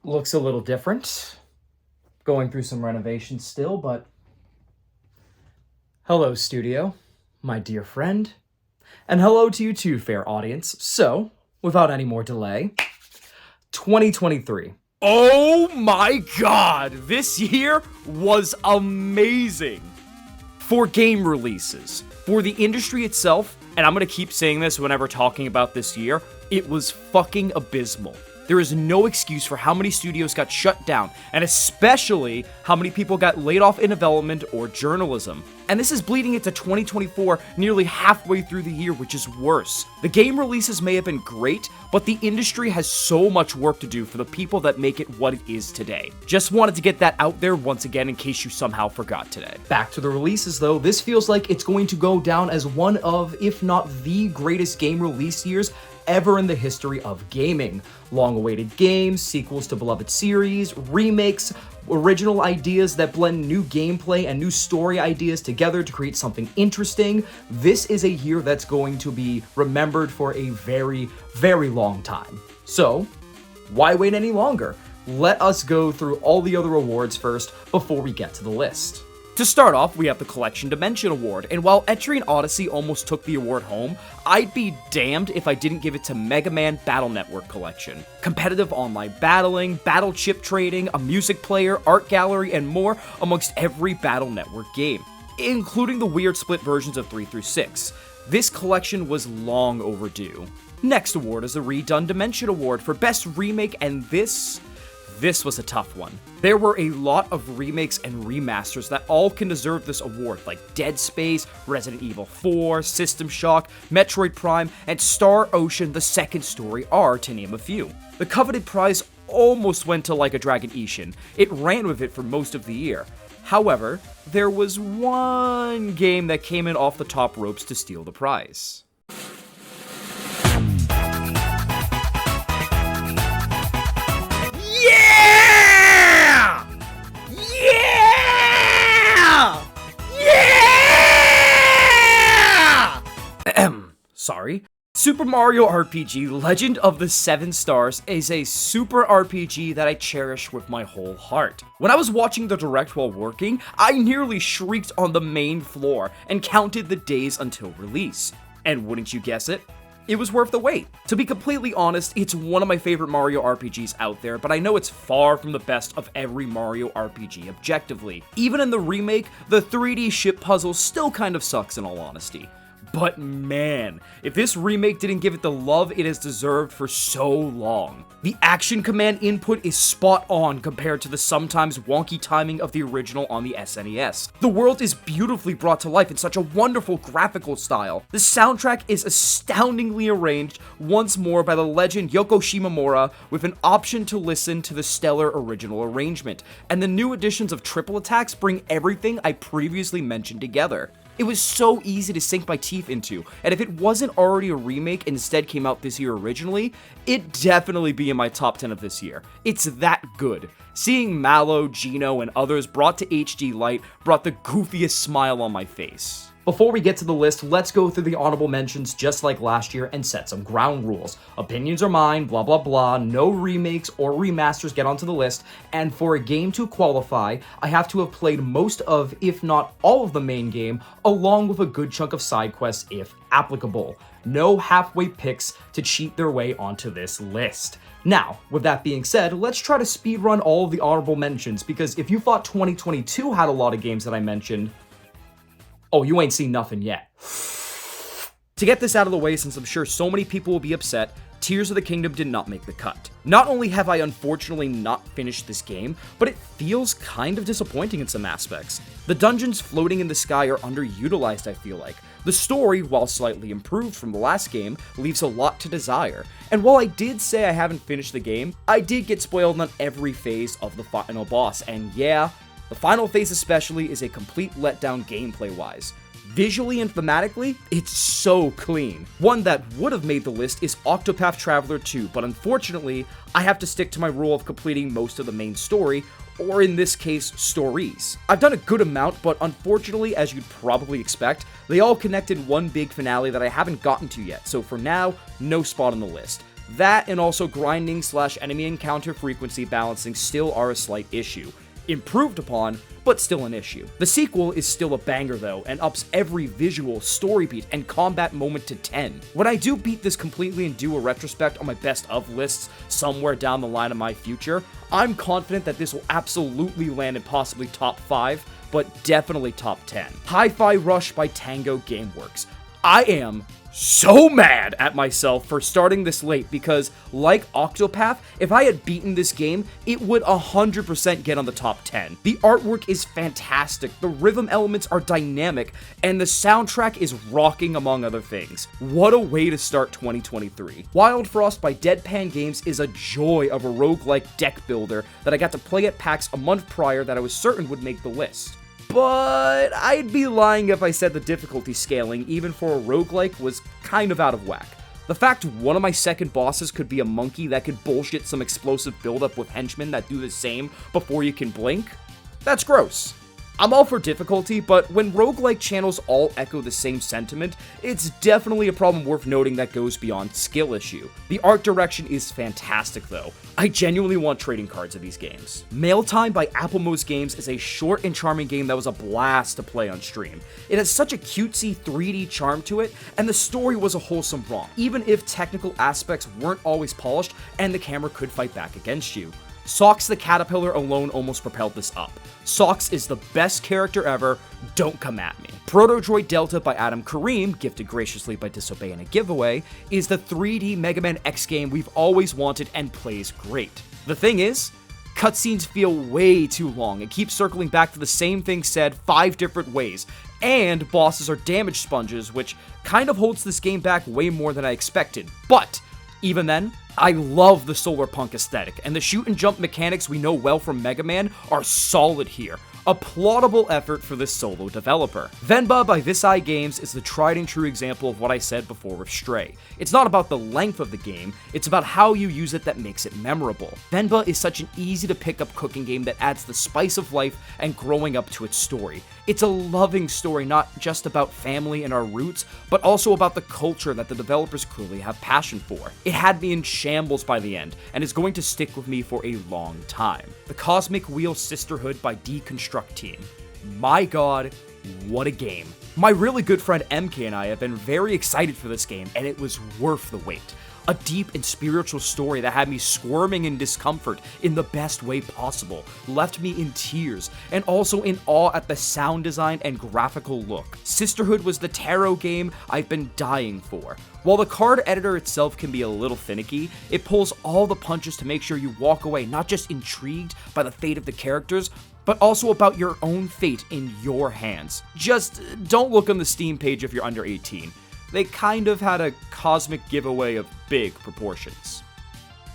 Looks a little different. Going through some renovations still, but... Hello, studio, my dear friend. And hello to you too, fair audience. So, without any more delay, 2023. Oh my god, this year was amazing! For game releases, for the industry itself, and I'm gonna keep saying this whenever talking about this year, it was fucking abysmal. There is no excuse for how many studios got shut down, and especially how many people got laid off in development or journalism. And this is bleeding into 2024 nearly halfway through the year, which is worse. The game releases may have been great, but the industry has so much work to do for the people that make it what it is today. Just wanted to get that out there once again in case you somehow forgot today. Back to the releases though, this feels like it's going to go down as one of, if not the greatest game release years ever in the history of gaming. Long-awaited games, sequels to beloved series, remakes, original ideas that blend new gameplay and new story ideas together to create something interesting. This is a year that's going to be remembered for a very, very long time. So, why wait any longer? Let us go through all the other awards first before we get to the list. To start off, we have the Collection Dimension Award, and while Etrian Odyssey almost took the award home, I'd be damned if I didn't give it to Mega Man Battle Network Collection. Competitive online battling, battle chip trading, a music player, art gallery, and more amongst every Battle Network game, including the weird split versions of 3 through 6. This collection was long overdue. Next award is the Redone Dimension Award for Best Remake, and this was a tough one. There were a lot of remakes and remasters that all can deserve this award, like Dead Space, Resident Evil 4, System Shock, Metroid Prime, and Star Ocean: The Second Story R, to name a few. The coveted prize almost went to Like a Dragon Ishin. It ran with it for most of the year. However, there was one game that came in off the top ropes to steal the prize. Sorry. Super Mario RPG Legend of the Seven Stars is a super RPG that I cherish with my whole heart. When I was watching the direct while working, I nearly shrieked on the main floor and counted the days until release. And wouldn't you guess it? It was worth the wait. To be completely honest, it's one of my favorite Mario RPGs out there, but I know it's far from the best of every Mario RPG objectively. Even in the remake, the 3D ship puzzle still kind of sucks in all honesty. But man, if this remake didn't give it the love it has deserved for so long. The action command input is spot on compared to the sometimes wonky timing of the original on the SNES. The world is beautifully brought to life in such a wonderful graphical style. The soundtrack is astoundingly arranged once more by the legend Yoko Shimomura, with an option to listen to the stellar original arrangement. And the new additions of triple attacks bring everything I previously mentioned together. It was so easy to sink my teeth into, and if it wasn't already a remake and instead came out this year originally, it'd definitely be in my top 10 of this year. It's that good. Seeing Mallow, Gino, and others brought to HD Light brought the goofiest smile on my face. Before we get to the list, let's go through the honorable mentions just like last year and set some ground rules. Opinions are mine, blah blah blah, no remakes or remasters get onto the list, and for a game to qualify, I have to have played most of, if not all of the main game, along with a good chunk of side quests if applicable. No halfway picks to cheat their way onto this list. Now, with that being said, let's try to speedrun all of the honorable mentions, because if you thought 2022 had a lot of games that I mentioned, oh, you ain't seen nothing yet. To get this out of the way, since I'm sure so many people will be upset, Tears of the Kingdom did not make the cut. Not only have I unfortunately not finished this game, but it feels kind of disappointing in some aspects. The dungeons floating in the sky are underutilized, I feel like. The story, while slightly improved from the last game, leaves a lot to desire. And while I did say I haven't finished the game, I did get spoiled on every phase of the final boss, and yeah, the final phase especially is a complete letdown gameplay-wise. Visually and thematically, it's so clean. One that would have made the list is Octopath Traveler 2, but unfortunately, I have to stick to my rule of completing most of the main story, or in this case, stories. I've done a good amount, but unfortunately, as you'd probably expect, they all connected one big finale that I haven't gotten to yet, so for now, no spot on the list. That and also grinding / enemy encounter frequency balancing still are a slight issue. Improved upon, but still an issue. The sequel is still a banger though, and ups every visual, story beat, and combat moment to 10. When I do beat this completely and do a retrospect on my best of lists somewhere down the line of my future, I'm confident that this will absolutely land in possibly top 5, but definitely top 10. Hi-Fi Rush by Tango Gameworks. I am so mad at myself for starting this late because, like Octopath, if I had beaten this game, it would 100% get on the top 10. The artwork is fantastic, the rhythm elements are dynamic, and the soundtrack is rocking among other things. What a way to start 2023. Wild Frost by Deadpan Games is a joy of a roguelike deck builder that I got to play at PAX a month prior that I was certain would make the list. But I'd be lying if I said the difficulty scaling, even for a roguelike, was kind of out of whack. The fact one of my second bosses could be a monkey that could bullshit some explosive buildup with henchmen that do the same before you can blink? That's gross. I'm all for difficulty, but when roguelike channels all echo the same sentiment, it's definitely a problem worth noting that goes beyond skill issue. The art direction is fantastic though. I genuinely want trading cards of these games. Mail Time by Applemost Games is a short and charming game that was a blast to play on stream. It has such a cutesy 3D charm to it, and the story was a wholesome romp, even if technical aspects weren't always polished and the camera could fight back against you. Socks the Caterpillar alone almost propelled this up. Socks is the best character ever, don't come at me. Protodroid Delta by Adam Kareem, gifted graciously by Disobey in a giveaway, is the 3D Mega Man X game we've always wanted and plays great. The thing is, cutscenes feel way too long and keep circling back to the same thing said 5 different ways, and bosses are damage sponges, which kind of holds this game back way more than I expected, but even then, I love the solar punk aesthetic, and the shoot and jump mechanics we know well from Mega Man are solid here. A plaudable effort for this solo developer. Venba by Visai Games is the tried and true example of what I said before with Stray. It's not about the length of the game, it's about how you use it that makes it memorable. Venba is such an easy to pick up cooking game that adds the spice of life and growing up to its story. It's a loving story not just about family and our roots, but also about the culture that the developers clearly have passion for. It had me in shambles by the end, and is going to stick with me for a long time. The Cosmic Wheel Sisterhood by Deconstruct Team. My god, what a game. My really good friend MK and I have been very excited for this game, and it was worth the wait. A deep and spiritual story that had me squirming in discomfort in the best way possible, left me in tears, and also in awe at the sound design and graphical look. Sisterhood was the tarot game I've been dying for. While the card editor itself can be a little finicky, it pulls all the punches to make sure you walk away not just intrigued by the fate of the characters, but also about your own fate in your hands. Just don't look on the Steam page if you're under 18. They kind of had a cosmic giveaway of big proportions.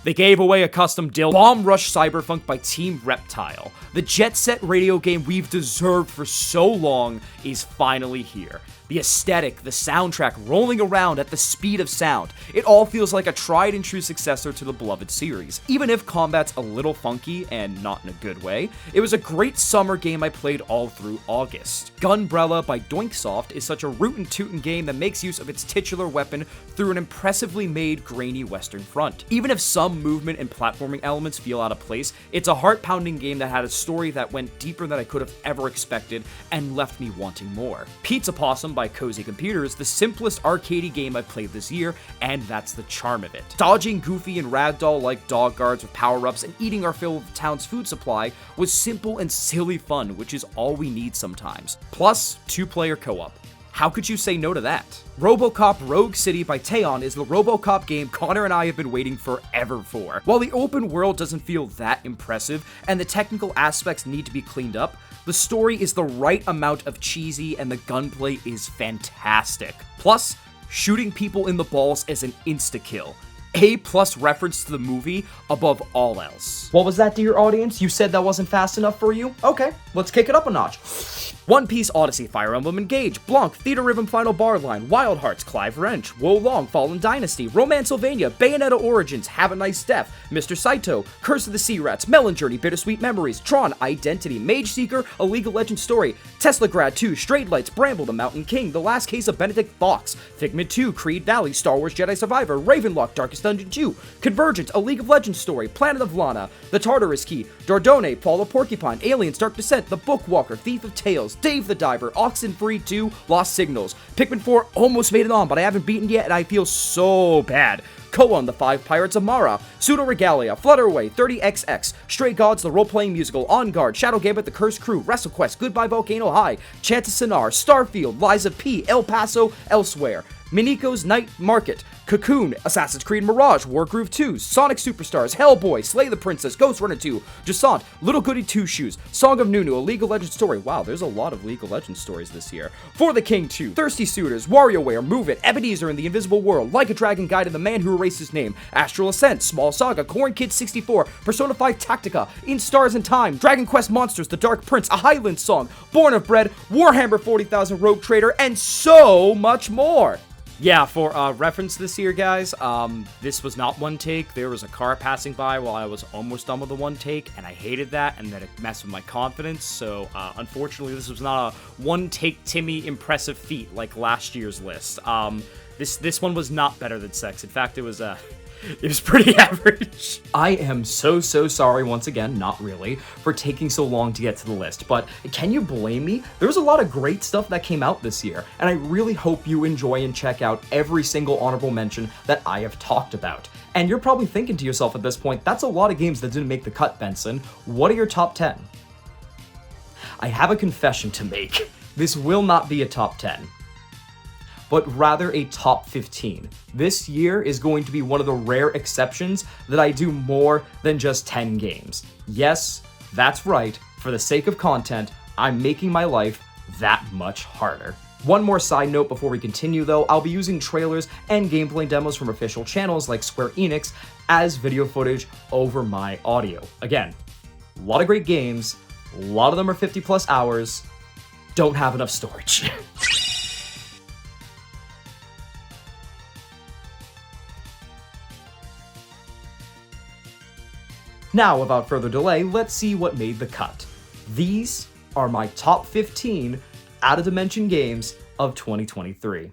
They gave away a custom Bomb Rush Cyberpunk by Team Reptile. The Jet Set radio game we've deserved for so long is finally here. The aesthetic, the soundtrack rolling around at the speed of sound, it all feels like a tried and true successor to the beloved series. Even if combat's a little funky, and not in a good way, it was a great summer game I played all through August. Gunbrella by Doinksoft is such a rootin' tootin' game that makes use of its titular weapon through an impressively made grainy western front. Even if some movement and platforming elements feel out of place, it's a heart-pounding game that had a story that went deeper than I could have ever expected and left me wanting more. Pizza Possum by Cozy Computers, the simplest arcadey game I've played this year, and that's the charm of it. Dodging goofy and ragdoll-like dog guards with power-ups and eating our fill of the town's food supply was simple and silly fun, which is all we need sometimes. Plus, 2-player co-op. How could you say no to that? RoboCop Rogue City by Teon is the RoboCop game Connor and I have been waiting forever for. While the open world doesn't feel that impressive, and the technical aspects need to be cleaned up, the story is the right amount of cheesy and the gunplay is fantastic. Plus, shooting people in the balls is an insta-kill. A+ reference to the movie above all else. What was that, dear audience? You said that wasn't fast enough for you? Okay, let's kick it up a notch. One Piece Odyssey, Fire Emblem Engage, Blanc, Theater Rhythm Final Bar Line, Wild Hearts, Clive Wrench, Wo Long, Fallen Dynasty, Romancylvania, Bayonetta Origins, Have a Nice Death, Mr. Saito, Curse of the Sea Rats, Melon Journey, Bittersweet Memories, Tron, Identity, Mage Seeker, A League of Legends Story, Tesla Grad 2, Straight Lights, Bramble, The Mountain King, The Last Case of Benedict Fox, Figment 2, Creed Valley, Star Wars Jedi Survivor, Ravenlock, Darkest Dungeon 2, Convergence, A League of Legends Story, Planet of Lana, The Tartarus Key, Dordone, Fall of Porcupine, Aliens, Dark Descent, The Bookwalker, Thief of Tales, Dave the Diver, Oxenfree 2, Lost Signals, Pikmin 4 almost made it on, but I haven't beaten yet and I feel so bad. Koan, The Five Pirates of Mara, Pseudo Regalia, Flutterway, 30XX, Stray Gods, The Role-Playing Musical, On Guard, Shadow Gambit, The Cursed Crew, WrestleQuest, Goodbye Volcano High, Chant of Sonar, Starfield, Liza P, El Paso, Elsewhere, Miniko's Night Market, Cocoon, Assassin's Creed Mirage, Wargroove 2, Sonic Superstars, Hellboy, Slay the Princess, Ghost Runner 2, Jasant, Little Goody Two Shoes, Song of Nunu, A League of Legends Story. Wow, there's a lot of League of Legends stories this year. For the King 2, Thirsty Suitors, WarioWare, Move It, Ebenezer and the Invisible World, Like a Dragon Guide to the Man Who Erased His Name, Astral Ascent, Small Saga, Corn Kid 64, Persona 5 Tactica, In Stars and Time, Dragon Quest Monsters, The Dark Prince, A Highland Song, Born of Bread, Warhammer 40,000 Rogue Trader, and so much more. Yeah, for reference this year, guys, this was not one take. There was a car passing by while I was almost done with the one take, and I hated that, and that it messed with my confidence. So, unfortunately, this was not a one-take Timmy impressive feat like last year's list. This one was not better than Sex. In fact, it was pretty average. I am so sorry once again, not really, for taking so long to get to the list, but can you blame me? There was a lot of great stuff that came out this year, and I really hope you enjoy and check out every single honorable mention that I have talked about. And you're probably thinking to yourself at this point, that's a lot of games that didn't make the cut, Benson. What are your top 10? I have a confession to make. This will not be a top 10. But rather a top 15. This year is going to be one of the rare exceptions that I do more than just 10 games. Yes, that's right, for the sake of content, I'm making my life that much harder. One more side note before we continue though, I'll be using trailers and gameplay demos from official channels like Square Enix as video footage over my audio. Again, a lot of great games, a lot of them are 50 plus hours, don't have enough storage. Now, without further delay, let's see what made the cut. These are my top 15 out-of-dimension games of 2023.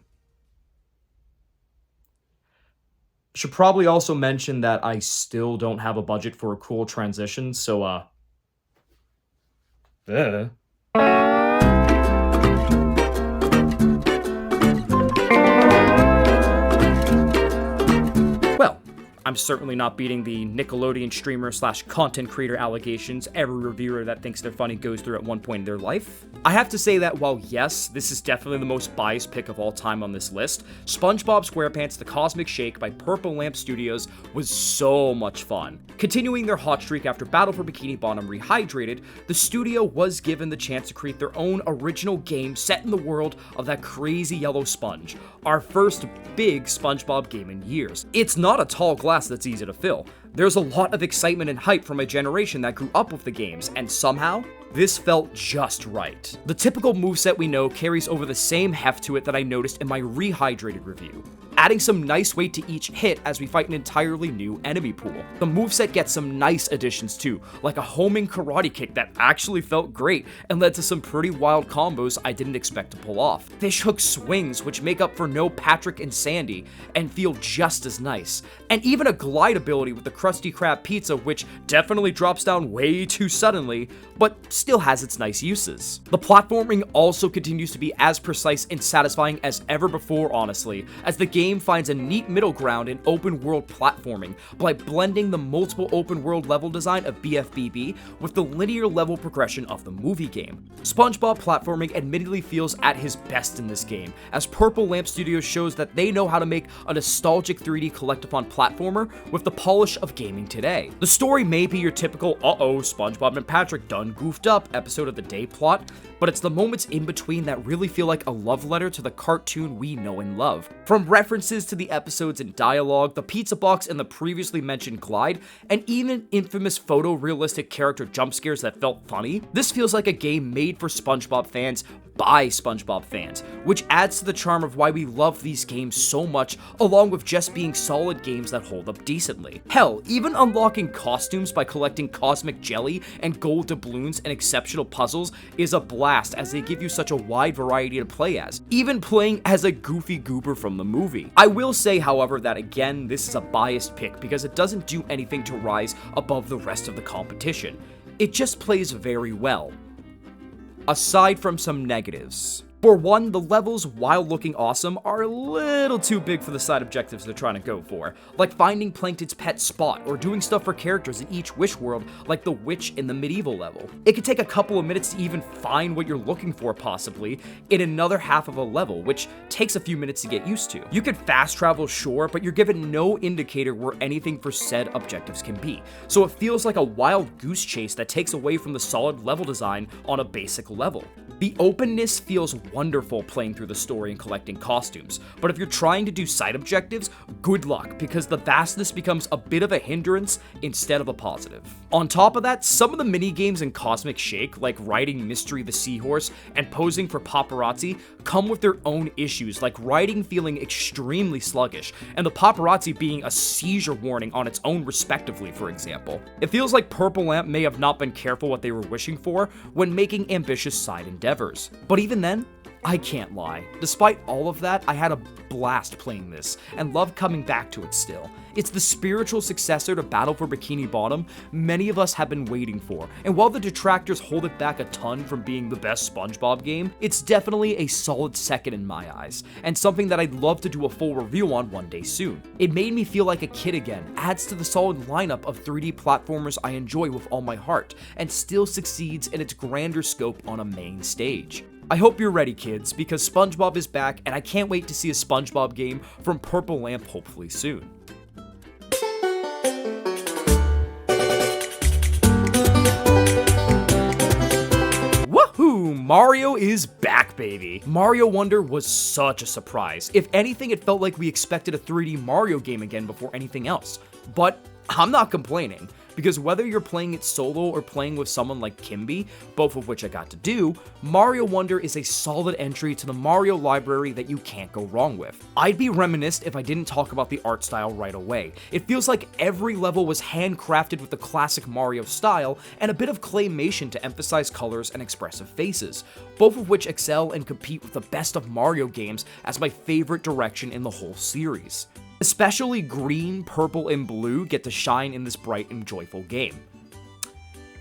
Should probably also mention that I still don't have a budget for a cool transition, so, Well, I'm certainly not beating the Nickelodeon streamer / content creator allegations every reviewer that thinks they're funny goes through at one point in their life. I have to say that while yes, this is definitely the most biased pick of all time on this list, SpongeBob SquarePants The Cosmic Shake by Purple Lamp Studios was so much fun. Continuing their hot streak after Battle for Bikini Bottom Rehydrated, the studio was given the chance to create their own original game set in the world of that crazy yellow sponge, our first big SpongeBob game in years. It's not a tall glass that's easy to fill. There's a lot of excitement and hype from a generation that grew up with the games, and somehow, this felt just right. The typical moveset we know carries over the same heft to it that I noticed in my Rehydrated review, adding some nice weight to each hit as we fight an entirely new enemy pool. The moveset gets some nice additions too, like a homing karate kick that actually felt great and led to some pretty wild combos I didn't expect to pull off. Fishhook swings, which make up for no Patrick and Sandy and feel just as nice, and even a glide ability with the Krusty Krab pizza, which definitely drops down way too suddenly, but still has its nice uses. The platforming also continues to be as precise and satisfying as ever before, honestly, as the game finds a neat middle ground in open world platforming by blending the multiple open world level design of BFBB with the linear level progression of the movie game. SpongeBob platforming admittedly feels at his best in this game, as Purple Lamp Studios shows that they know how to make a nostalgic 3D collect-upon platformer with the polish of gaming today. The story may be your typical SpongeBob and Patrick done goofed up episode of the day plot, but it's the moments in between that really feel like a love letter to the cartoon we know and love. From reference references to the episodes and dialogue, the pizza box and the previously mentioned glide, and even infamous photorealistic character jump scares that felt funny, this feels like a game made for SpongeBob fans by SpongeBob fans, which adds to the charm of why we love these games so much, along with just being solid games that hold up decently. Hell, even unlocking costumes by collecting cosmic jelly and gold doubloons and exceptional puzzles is a blast, as they give you such a wide variety to play as, even playing as a goofy goober from the movie. I will say, however, that again, this is a biased pick because it doesn't do anything to rise above the rest of the competition. It just plays very well. Aside from some negatives. For one, the levels, while looking awesome, are a little too big for the side objectives they're trying to go for, like finding Plankton's pet spot or doing stuff for characters in each wish world like the witch in the medieval level. It could take a couple of minutes to even find what you're looking for possibly in another half of a level, which takes a few minutes to get used to. You could fast travel, sure, but you're given no indicator where anything for said objectives can be, so it feels like a wild goose chase that takes away from the solid level design on a basic level. The openness feels wonderful playing through the story and collecting costumes, but if you're trying to do side objectives, good luck, because the vastness becomes a bit of a hindrance instead of a positive. On top of that, some of the mini games in Cosmic Shake, like riding Mystery the Seahorse and posing for paparazzi, come with their own issues, like riding feeling extremely sluggish, and the paparazzi being a seizure warning on its own respectively, for example. It feels like Purple Lamp may have not been careful what they were wishing for when making ambitious side endeavors. But even then, I can't lie. Despite all of that, I had a blast playing this, and love coming back to it still. It's the spiritual successor to Battle for Bikini Bottom many of us have been waiting for, and while the detractors hold it back a ton from being the best SpongeBob game, it's definitely a solid second in my eyes, and something that I'd love to do a full review on one day soon. It made me feel like a kid again, adds to the solid lineup of 3D platformers I enjoy with all my heart, and still succeeds in its grander scope on a main stage. I hope you're ready, kids, because SpongeBob is back, and I can't wait to see a SpongeBob game from Purple Lamp hopefully soon. Woohoo! Mario is back, baby! Mario Wonder was such a surprise. If anything, it felt like we expected a 3D Mario game again before anything else. But I'm not complaining, because whether you're playing it solo or playing with someone like Kimby, both of which I got to do, Mario Wonder is a solid entry to the Mario library that you can't go wrong with. I'd be remiss if I didn't talk about the art style right away. It feels like every level was handcrafted with the classic Mario style and a bit of claymation to emphasize colors and expressive faces, both of which excel and compete with the best of Mario games as my favorite direction in the whole series. Especially green, purple, and blue get to shine in this bright and joyful game.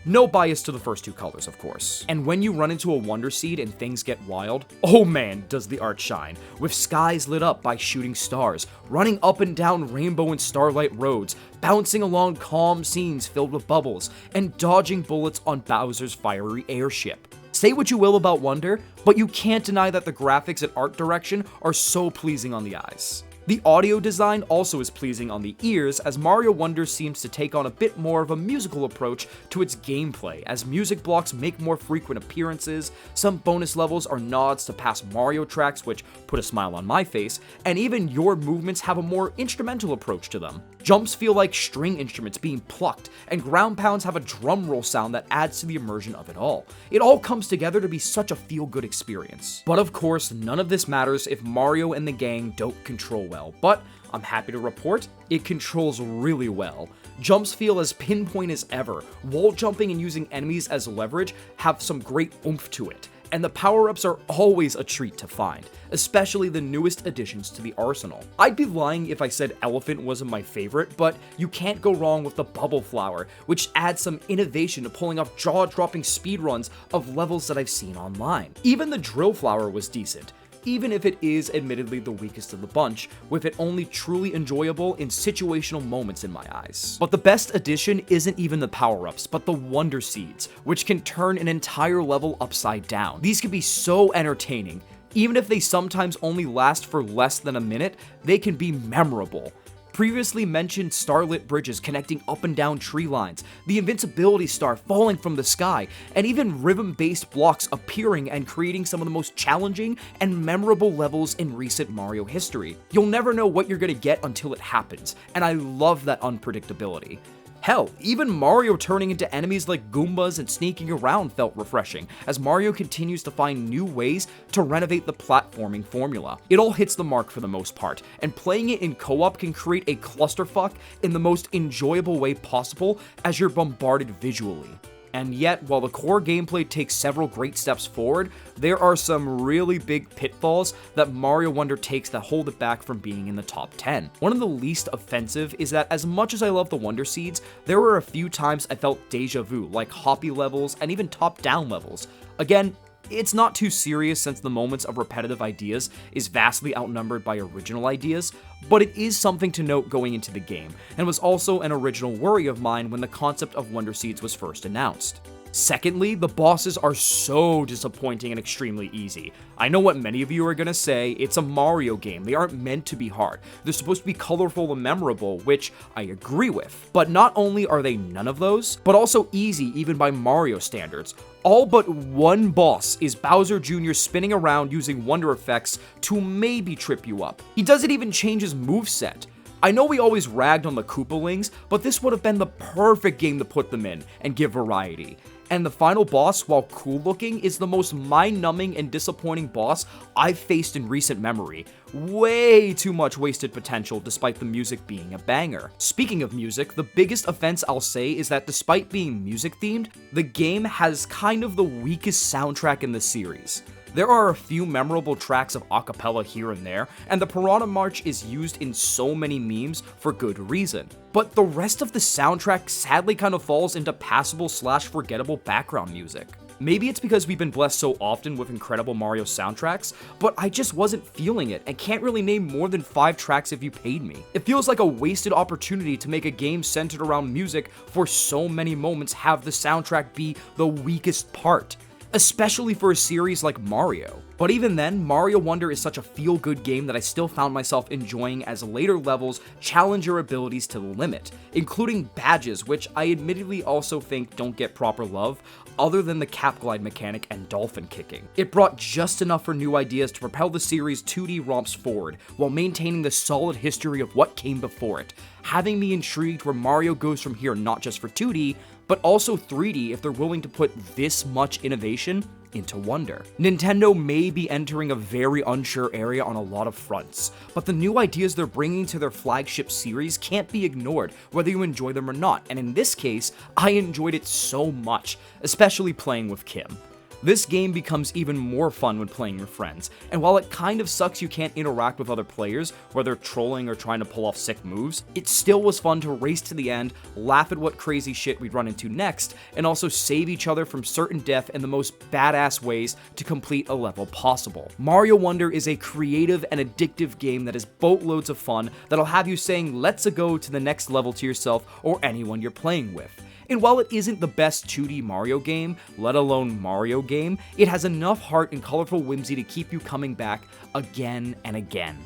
No bias to the first two colors, of course. And when you run into a Wonder Seed and things get wild, oh man, does the art shine, with skies lit up by shooting stars, running up and down rainbow and starlight roads, bouncing along calm scenes filled with bubbles, and dodging bullets on Bowser's fiery airship. Say what you will about Wonder, but you can't deny that the graphics and art direction are so pleasing on the eyes. The audio design also is pleasing on the ears, as Mario Wonder seems to take on a bit more of a musical approach to its gameplay, as music blocks make more frequent appearances, some bonus levels are nods to past Mario tracks which put a smile on my face, and even your movements have a more instrumental approach to them. Jumps feel like string instruments being plucked, and ground pounds have a drum roll sound that adds to the immersion of it all. It all comes together to be such a feel-good experience. But of course, none of this matters if Mario and the gang don't control well, but I'm happy to report it controls really well. Jumps feel as pinpoint as ever, wall jumping and using enemies as leverage have some great oomph to it, and the power-ups are always a treat to find, especially the newest additions to the arsenal. I'd be lying if I said Elephant wasn't my favorite, but you can't go wrong with the Bubble Flower, which adds some innovation to pulling off jaw-dropping speedruns of levels that I've seen online. Even the Drill Flower was decent, even if it is admittedly the weakest of the bunch, with it only truly enjoyable in situational moments in my eyes. But the best addition isn't even the power-ups, but the Wonder Seeds, which can turn an entire level upside down. These can be so entertaining. Even if they sometimes only last for less than a minute, they can be memorable. Previously mentioned starlit bridges connecting up and down tree lines, the invincibility star falling from the sky, and even rhythm-based blocks appearing and creating some of the most challenging and memorable levels in recent Mario history. You'll never know what you're gonna get until it happens, and I love that unpredictability. Hell, even Mario turning into enemies like Goombas and sneaking around felt refreshing, as Mario continues to find new ways to renovate the platforming formula. It all hits the mark for the most part, and playing it in co-op can create a clusterfuck in the most enjoyable way possible as you're bombarded visually. And yet, while the core gameplay takes several great steps forward, there are some really big pitfalls that Mario Wonder takes that hold it back from being in the top 10. One of the least offensive is that as much as I love the Wonder Seeds, there were a few times I felt deja vu, like hoppy levels and even top-down levels. Again, it's not too serious since the moments of repetitive ideas is vastly outnumbered by original ideas, but it is something to note going into the game, and was also an original worry of mine when the concept of Wonder Seeds was first announced. Secondly, the bosses are so disappointing and extremely easy. I know what many of you are gonna say, it's a Mario game, they aren't meant to be hard. They're supposed to be colorful and memorable, which I agree with. But not only are they none of those, but also easy even by Mario standards. All but one boss is Bowser Jr. spinning around using wonder effects to maybe trip you up. He doesn't even change his moveset. I know we always ragged on the Koopalings, but this would have been the perfect game to put them in and give variety. And the final boss, while cool looking, is the most mind-numbing and disappointing boss I've faced in recent memory. Way too much wasted potential despite the music being a banger. Speaking of music, the biggest offense I'll say is that despite being music themed, the game has kind of the weakest soundtrack in the series. There are a few memorable tracks of acapella here and there, and the Piranha March is used in so many memes for good reason. But the rest of the soundtrack sadly kind of falls into passable/forgettable background music. Maybe it's because we've been blessed so often with incredible Mario soundtracks, but I just wasn't feeling it and can't really name more than 5 tracks if you paid me. It feels like a wasted opportunity to make a game centered around music for so many moments have the soundtrack be the weakest part, especially for a series like Mario. But even then, Mario Wonder is such a feel-good game that I still found myself enjoying as later levels challenge your abilities to the limit, including badges, which I admittedly also think don't get proper love, other than the cap glide mechanic and dolphin kicking. It brought just enough for new ideas to propel the series' 2D romps forward, while maintaining the solid history of what came before it, having me intrigued where Mario goes from here not just for 2D, but also 3D if they're willing to put this much innovation into Wonder. Nintendo may be entering a very unsure area on a lot of fronts, but the new ideas they're bringing to their flagship series can't be ignored whether you enjoy them or not, and in this case, I enjoyed it so much, especially playing with Kim. This game becomes even more fun when playing with friends, and while it kind of sucks you can't interact with other players, whether trolling or trying to pull off sick moves, it still was fun to race to the end, laugh at what crazy shit we'd run into next, and also save each other from certain death in the most badass ways to complete a level possible. Mario Wonder is a creative and addictive game that is boatloads of fun that'll have you saying let's-a go to the next level to yourself or anyone you're playing with. And while it isn't the best 2D Mario game, let alone Mario game, it has enough heart and colorful whimsy to keep you coming back again and again.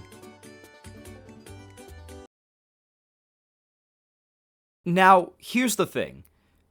Now, here's the thing.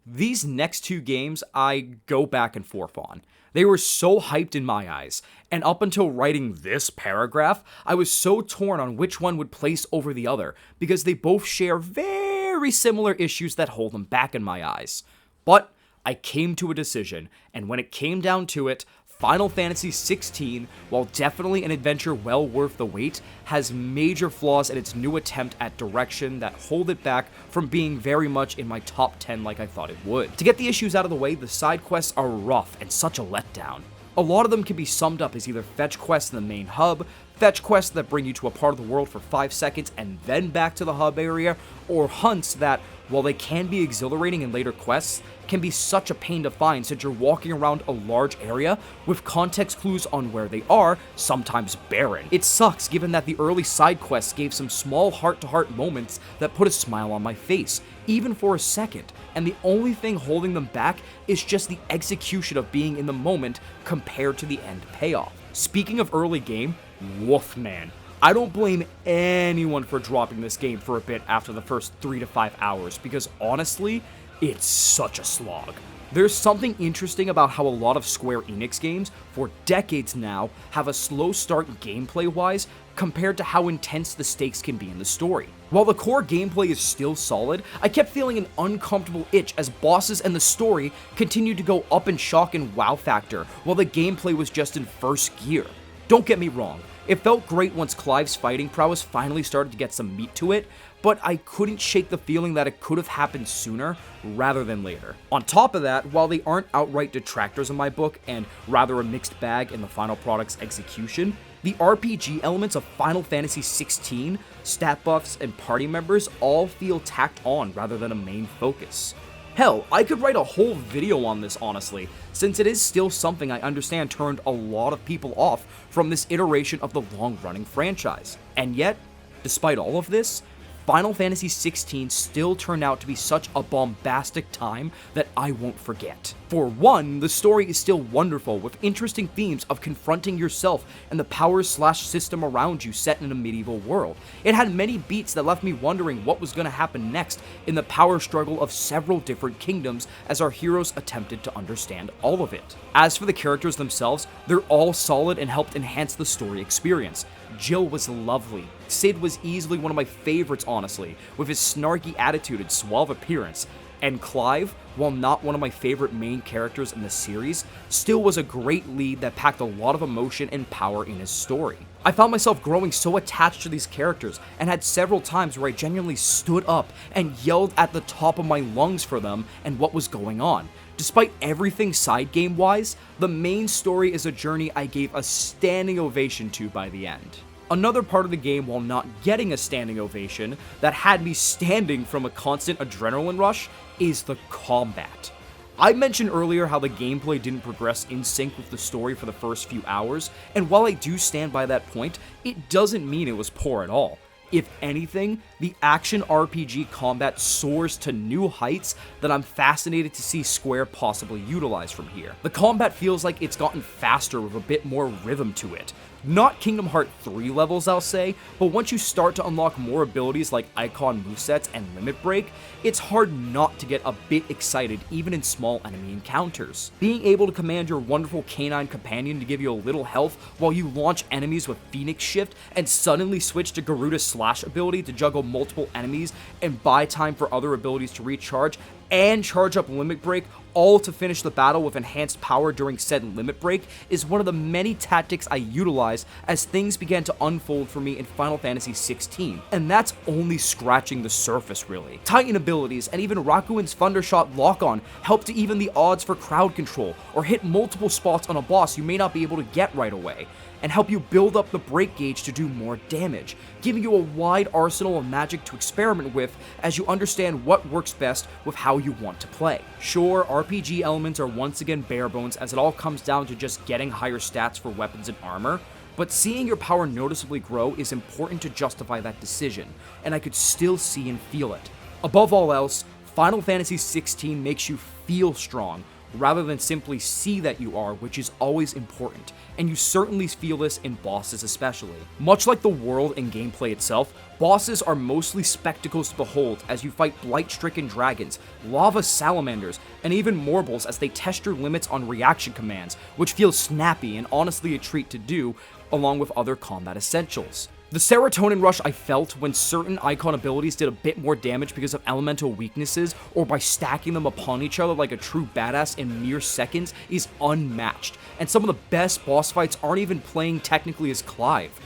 These next 2 games I go back and forth on. They were so hyped in my eyes, and up until writing this paragraph, I was so torn on which one would place over the other, because they both share very similar issues that hold them back in my eyes. But I came to a decision, and when it came down to it, Final Fantasy XVI, while definitely an adventure well worth the wait, has major flaws in its new attempt at direction that hold it back from being very much in my top 10 like I thought it would. To get the issues out of the way, the side quests are rough and such a letdown. A lot of them can be summed up as either fetch quests in the main hub, fetch quests that bring you to a part of the world for 5 seconds and then back to the hub area, or hunts that, while they can be exhilarating in later quests, can be such a pain to find since you're walking around a large area with context clues on where they are, sometimes barren. It sucks given that the early side quests gave some small heart-to-heart moments that put a smile on my face, even for a second, and the only thing holding them back is just the execution of being in the moment compared to the end payoff. Speaking of early game, woof man. I don't blame anyone for dropping this game for a bit after the first 3 to 5 hours, because honestly, it's such a slog. There's something interesting about how a lot of Square Enix games, for decades now, have a slow start gameplay-wise compared to how intense the stakes can be in the story. While the core gameplay is still solid, I kept feeling an uncomfortable itch as bosses and the story continued to go up in shock and wow factor, while the gameplay was just in first gear. Don't get me wrong, it felt great once Clive's fighting prowess finally started to get some meat to it, but I couldn't shake the feeling that it could have happened sooner rather than later. On top of that, while they aren't outright detractors in my book and rather a mixed bag in the final product's execution, the RPG elements of Final Fantasy XVI, stat buffs, and party members all feel tacked on rather than a main focus. Hell, I could write a whole video on this honestly, since it is still something I understand turned a lot of people off from this iteration of the long-running franchise. And yet, despite all of this, Final Fantasy XVI still turned out to be such a bombastic time that I won't forget. For one, the story is still wonderful, with interesting themes of confronting yourself and the powers/system around you set in a medieval world. It had many beats that left me wondering what was going to happen next in the power struggle of several different kingdoms as our heroes attempted to understand all of it. As for the characters themselves, they're all solid and helped enhance the story experience. Jill was lovely. Sid was easily one of my favorites, honestly, with his snarky attitude and suave appearance. And Clive, while not one of my favorite main characters in the series, still was a great lead that packed a lot of emotion and power in his story. I found myself growing so attached to these characters and had several times where I genuinely stood up and yelled at the top of my lungs for them and what was going on. Despite everything side game wise, the main story is a journey I gave a standing ovation to by the end. Another part of the game, while not getting a standing ovation, that had me standing from a constant adrenaline rush is the combat. I mentioned earlier how the gameplay didn't progress in sync with the story for the first few hours, and while I do stand by that point, it doesn't mean it was poor at all. If anything, the action RPG combat soars to new heights that I'm fascinated to see Square possibly utilize from here. The combat feels like it's gotten faster with a bit more rhythm to it. Not Kingdom Hearts 3 levels, I'll say, but once you start to unlock more abilities like icon movesets and limit break, it's hard not to get a bit excited even in small enemy encounters. Being able to command your wonderful canine companion to give you a little health while you launch enemies with Phoenix Shift and suddenly switch to Garuda's Slash ability to juggle multiple enemies and buy time for other abilities to recharge and charge up limit break, all to finish the battle with enhanced power during said limit break, is one of the many tactics I utilized as things began to unfold for me in Final Fantasy XVI, and that's only scratching the surface really. Titan abilities and even Rakuin's Thundershot lock-on help to even the odds for crowd control, or hit multiple spots on a boss you may not be able to get right away, and help you build up the break gauge to do more damage, giving you a wide arsenal of magic to experiment with as you understand what works best with how you want to play. Sure, RPG elements are once again bare bones as it all comes down to just getting higher stats for weapons and armor, but seeing your power noticeably grow is important to justify that decision, and I could still see and feel it. Above all else, Final Fantasy XVI makes you feel strong, rather than simply see that you are, which is always important, and you certainly feel this in bosses especially. Much like the world and gameplay itself, bosses are mostly spectacles to behold as you fight blight-stricken dragons, lava salamanders, and even morbles as they test your limits on reaction commands, which feels snappy and honestly a treat to do, along with other combat essentials. The serotonin rush I felt when certain icon abilities did a bit more damage because of elemental weaknesses or by stacking them upon each other like a true badass in mere seconds is unmatched, and some of the best boss fights aren't even playing technically as Clive,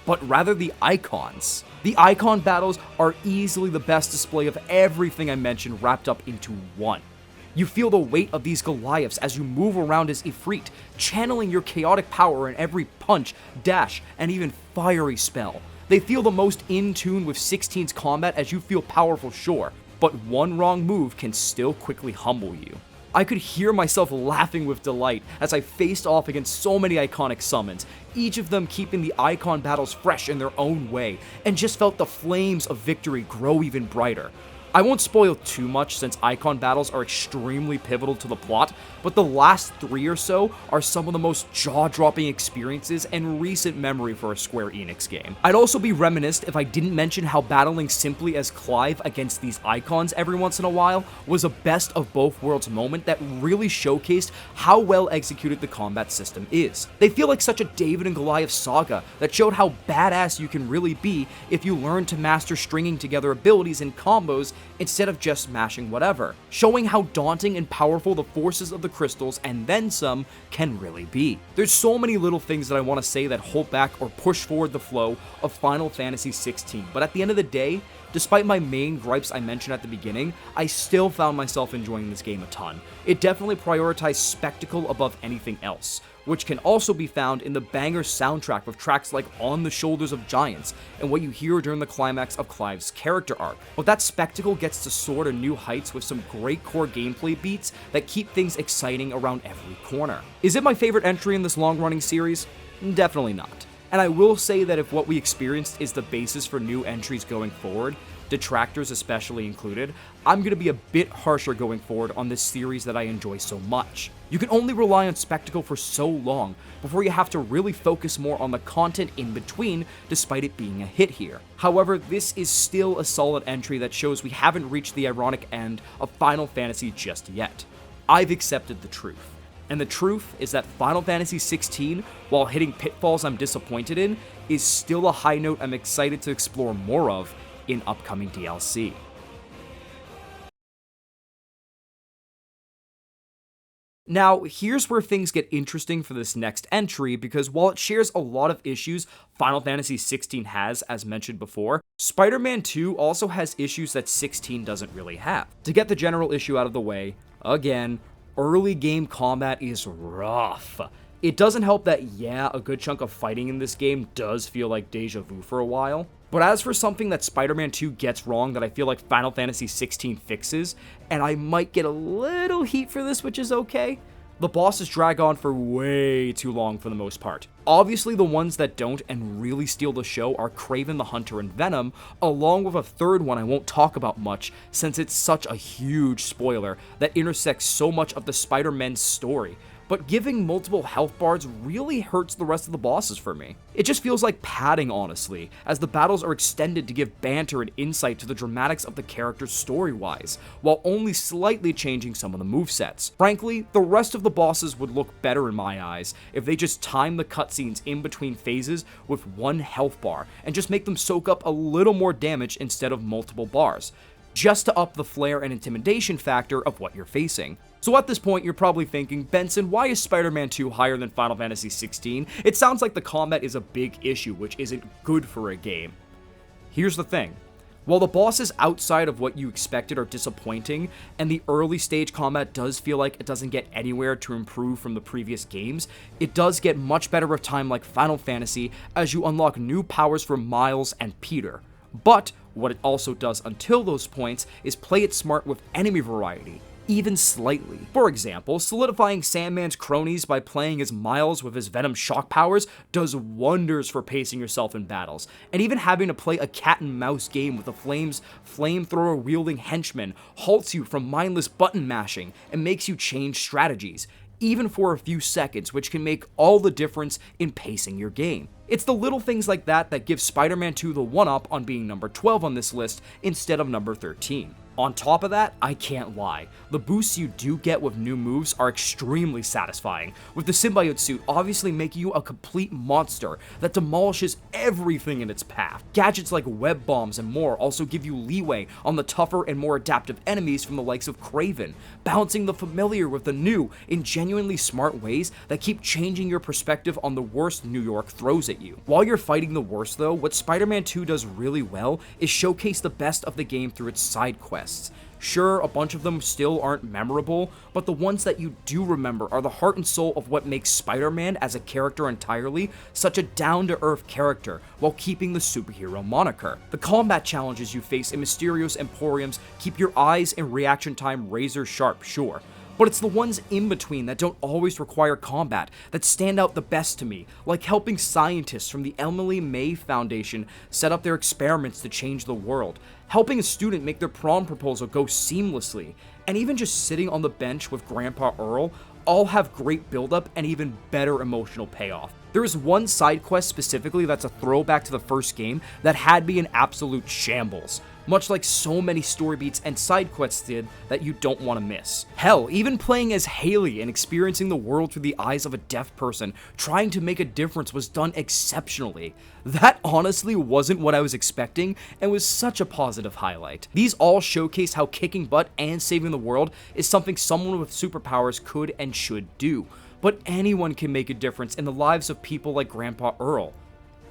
but rather the icons. The icon battles are easily the best display of everything I mentioned wrapped up into one. You feel the weight of these Goliaths as you move around as Ifrit, channeling your chaotic power in every punch, dash, and even fiery spell. They feel the most in tune with 16's combat as you feel powerful, sure, but one wrong move can still quickly humble you. I could hear myself laughing with delight as I faced off against so many iconic summons, each of them keeping the icon battles fresh in their own way, and just felt the flames of victory grow even brighter. I won't spoil too much since icon battles are extremely pivotal to the plot, but the last 3 or so are some of the most jaw-dropping experiences in recent memory for a Square Enix game. I'd also be remiss if I didn't mention how battling simply as Clive against these icons every once in a while was a best of both worlds moment that really showcased how well executed the combat system is. They feel like such a David and Goliath saga that showed how badass you can really be if you learn to master stringing together abilities and combos instead of just smashing whatever, showing how daunting and powerful the forces of the crystals and then some can really be. There's so many little things that I want to say that hold back or push forward the flow of Final Fantasy XVI, but at the end of the day, despite my main gripes I mentioned at the beginning, I still found myself enjoying this game a ton. It definitely prioritized spectacle above anything else, which can also be found in the banger soundtrack with tracks like On the Shoulders of Giants and what you hear during the climax of Clive's character arc. But that spectacle gets to soar to new heights with some great core gameplay beats that keep things exciting around every corner. Is it my favorite entry in this long-running series? Definitely not. And I will say that if what we experienced is the basis for new entries going forward, detractors especially included, I'm going to be a bit harsher going forward on this series that I enjoy so much. You can only rely on spectacle for so long before you have to really focus more on the content in between, despite it being a hit here. However, this is still a solid entry that shows we haven't reached the ironic end of Final Fantasy just yet. I've accepted the truth. And the truth is that Final Fantasy XVI, while hitting pitfalls I'm disappointed in, is still a high note I'm excited to explore more of in upcoming DLC. Now, here's where things get interesting for this next entry, because while it shares a lot of issues Final Fantasy XVI has, as mentioned before, Spider-Man 2 also has issues that 16 doesn't really have. To get the general issue out of the way, again, early game combat is rough. It doesn't help that, yeah, a good chunk of fighting in this game does feel like deja vu for a while. But as for something that Spider-Man 2 gets wrong that I feel like Final Fantasy XVI fixes, and I might get a little heat for this, which is okay, the bosses drag on for way too long for the most part. Obviously, the ones that don't and really steal the show are Kraven the Hunter and Venom, along with a third one I won't talk about much since it's such a huge spoiler that intersects so much of the Spider-Man's story. But giving multiple health bars really hurts the rest of the bosses for me. It just feels like padding, honestly, as the battles are extended to give banter and insight to the dramatics of the characters story-wise, while only slightly changing some of the movesets. Frankly, the rest of the bosses would look better in my eyes if they just time the cutscenes in between phases with one health bar, and just make them soak up a little more damage instead of multiple bars, just to up the flair and intimidation factor of what you're facing. So at this point, you're probably thinking, Benson, why is Spider-Man 2 higher than Final Fantasy XVI? It sounds like the combat is a big issue, which isn't good for a game. Here's the thing. While the bosses outside of what you expected are disappointing, and the early stage combat does feel like it doesn't get anywhere to improve from the previous games, it does get much better with time like Final Fantasy as you unlock new powers for Miles and Peter. But what it also does until those points is play it smart with enemy variety, even slightly. For example, solidifying Sandman's cronies by playing as Miles with his Venom shock powers does wonders for pacing yourself in battles, and even having to play a cat and mouse game with the flamethrower wielding henchman halts you from mindless button mashing and makes you change strategies, even for a few seconds, which can make all the difference in pacing your game. It's the little things like that that give Spider-Man 2 the one-up on being number 12 on this list instead of number 13. On top of that, I can't lie, the boosts you do get with new moves are extremely satisfying, with the symbiote suit obviously making you a complete monster that demolishes everything in its path. Gadgets like web bombs and more also give you leeway on the tougher and more adaptive enemies from the likes of Kraven, balancing the familiar with the new in genuinely smart ways that keep changing your perspective on the worst New York throws at you. While you're fighting the worst though, what Spider-Man 2 does really well is showcase the best of the game through its side quests. Sure, a bunch of them still aren't memorable, but the ones that you do remember are the heart and soul of what makes Spider-Man as a character entirely such a down-to-earth character while keeping the superhero moniker. The combat challenges you face in Mysterio's Emporiums keep your eyes and reaction time razor sharp, sure, but it's the ones in between that don't always require combat that stand out the best to me, like helping scientists from the Emily May Foundation set up their experiments to change the world, helping a student make their prom proposal go seamlessly, and even just sitting on the bench with Grandpa Earl all have great buildup and even better emotional payoff. There is one side quest specifically that's a throwback to the first game that had me in absolute shambles, much like so many story beats and side quests did that you don't want to miss. Hell, even playing as Haley and experiencing the world through the eyes of a deaf person trying to make a difference was done exceptionally. That honestly wasn't what I was expecting and was such a positive highlight. These all showcase how kicking butt and saving the world is something someone with superpowers could and should do. But anyone can make a difference in the lives of people like Grandpa Earl.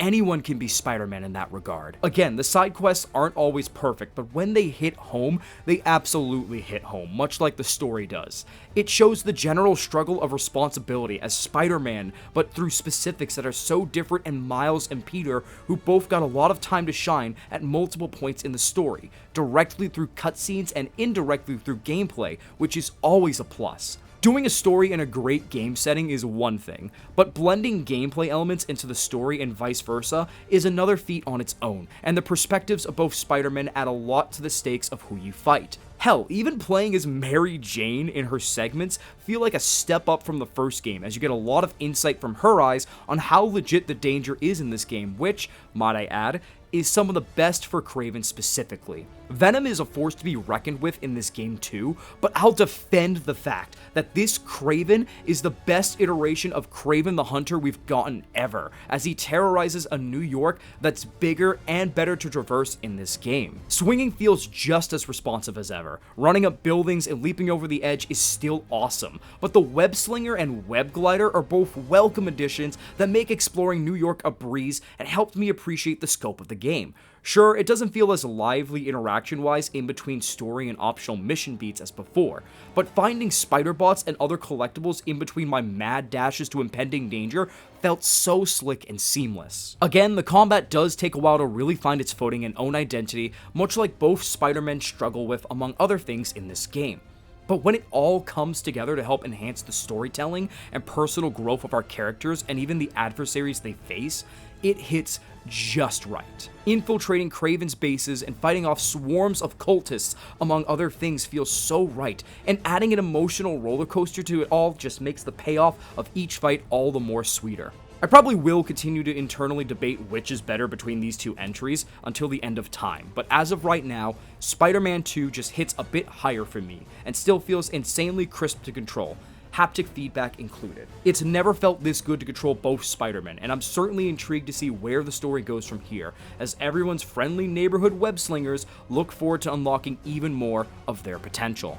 Anyone can be Spider-Man in that regard. Again, the side quests aren't always perfect, but when they hit home, they absolutely hit home, much like the story does. It shows the general struggle of responsibility as Spider-Man, but through specifics that are so different in Miles and Peter, who both got a lot of time to shine at multiple points in the story, directly through cutscenes and indirectly through gameplay, which is always a plus. Doing a story in a great game setting is one thing, but blending gameplay elements into the story and vice versa is another feat on its own, and the perspectives of both Spider-Man add a lot to the stakes of who you fight. Hell, even playing as Mary Jane in her segments feel like a step up from the first game, as you get a lot of insight from her eyes on how legit the danger is in this game, which, might I add, is some of the best for Kraven specifically. Venom is a force to be reckoned with in this game too, but I'll defend the fact that this Kraven is the best iteration of Kraven the Hunter we've gotten ever, as he terrorizes a New York that's bigger and better to traverse in this game. Swinging feels just as responsive as ever. Running up buildings and leaping over the edge is still awesome, but the Web Slinger and Web Glider are both welcome additions that make exploring New York a breeze and helped me appreciate the scope of the game. Sure, it doesn't feel as lively interaction-wise in between story and optional mission beats as before, but finding spider bots and other collectibles in between my mad dashes to impending danger felt so slick and seamless. Again, the combat does take a while to really find its footing and own identity, much like both Spider-Men struggle with, among other things in this game. But when it all comes together to help enhance the storytelling and personal growth of our characters and even the adversaries they face, it hits just right. Infiltrating Kraven's bases and fighting off swarms of cultists, among other things, feels so right, and adding an emotional roller coaster to it all just makes the payoff of each fight all the more sweeter. I probably will continue to internally debate which is better between these two entries until the end of time, but as of right now, Spider-Man 2 just hits a bit higher for me, and still feels insanely crisp to control, haptic feedback included. It's never felt this good to control both Spider-Men, and I'm certainly intrigued to see where the story goes from here, as everyone's friendly neighborhood web slingers look forward to unlocking even more of their potential.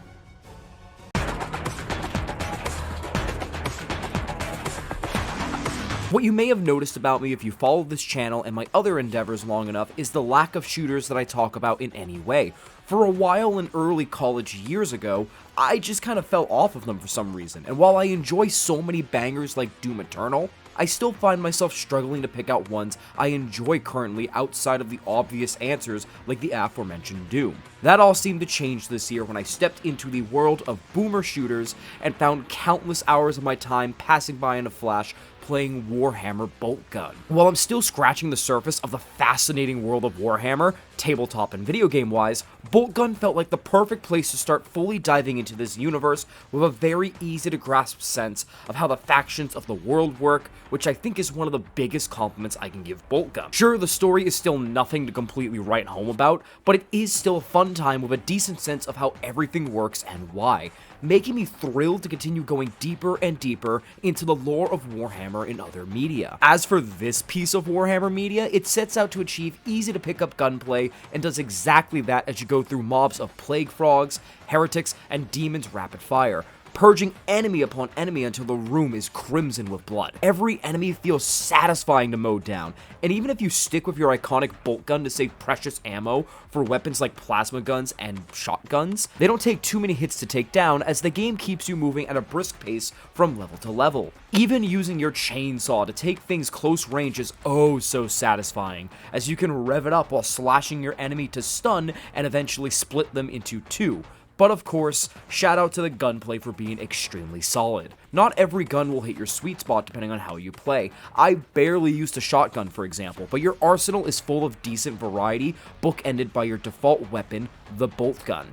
What you may have noticed about me if you follow this channel and my other endeavors long enough is the lack of shooters that I talk about in any way. For a while in early college years ago, I just kind of fell off of them for some reason, and while I enjoy so many bangers like Doom Eternal, I still find myself struggling to pick out ones I enjoy currently outside of the obvious answers like the aforementioned Doom. That all seemed to change this year when I stepped into the world of boomer shooters and found countless hours of my time passing by in a flash playing Warhammer Boltgun. While I'm still scratching the surface of the fascinating world of Warhammer, tabletop and video game wise, Boltgun felt like the perfect place to start fully diving into this universe with a very easy to grasp sense of how the factions of the world work, which I think is one of the biggest compliments I can give Boltgun. Sure, the story is still nothing to completely write home about, but it is still a fun time with a decent sense of how everything works and why, making me thrilled to continue going deeper and deeper into the lore of Warhammer in other media. As for this piece of Warhammer media, it sets out to achieve easy to pick up gunplay and does exactly that as you go through mobs of plague frogs, heretics, and demons rapid fire, purging enemy upon enemy until the room is crimson with blood. Every enemy feels satisfying to mow down, and even if you stick with your iconic bolt gun to save precious ammo for weapons like plasma guns and shotguns, they don't take too many hits to take down as the game keeps you moving at a brisk pace from level to level. Even using your chainsaw to take things close range is oh so satisfying, as you can rev it up while slashing your enemy to stun and eventually split them into two, But of course, shout out to the gunplay for being extremely solid. Not every gun will hit your sweet spot depending on how you play. I barely used a shotgun, for example, but your arsenal is full of decent variety, bookended by your default weapon, the Boltgun.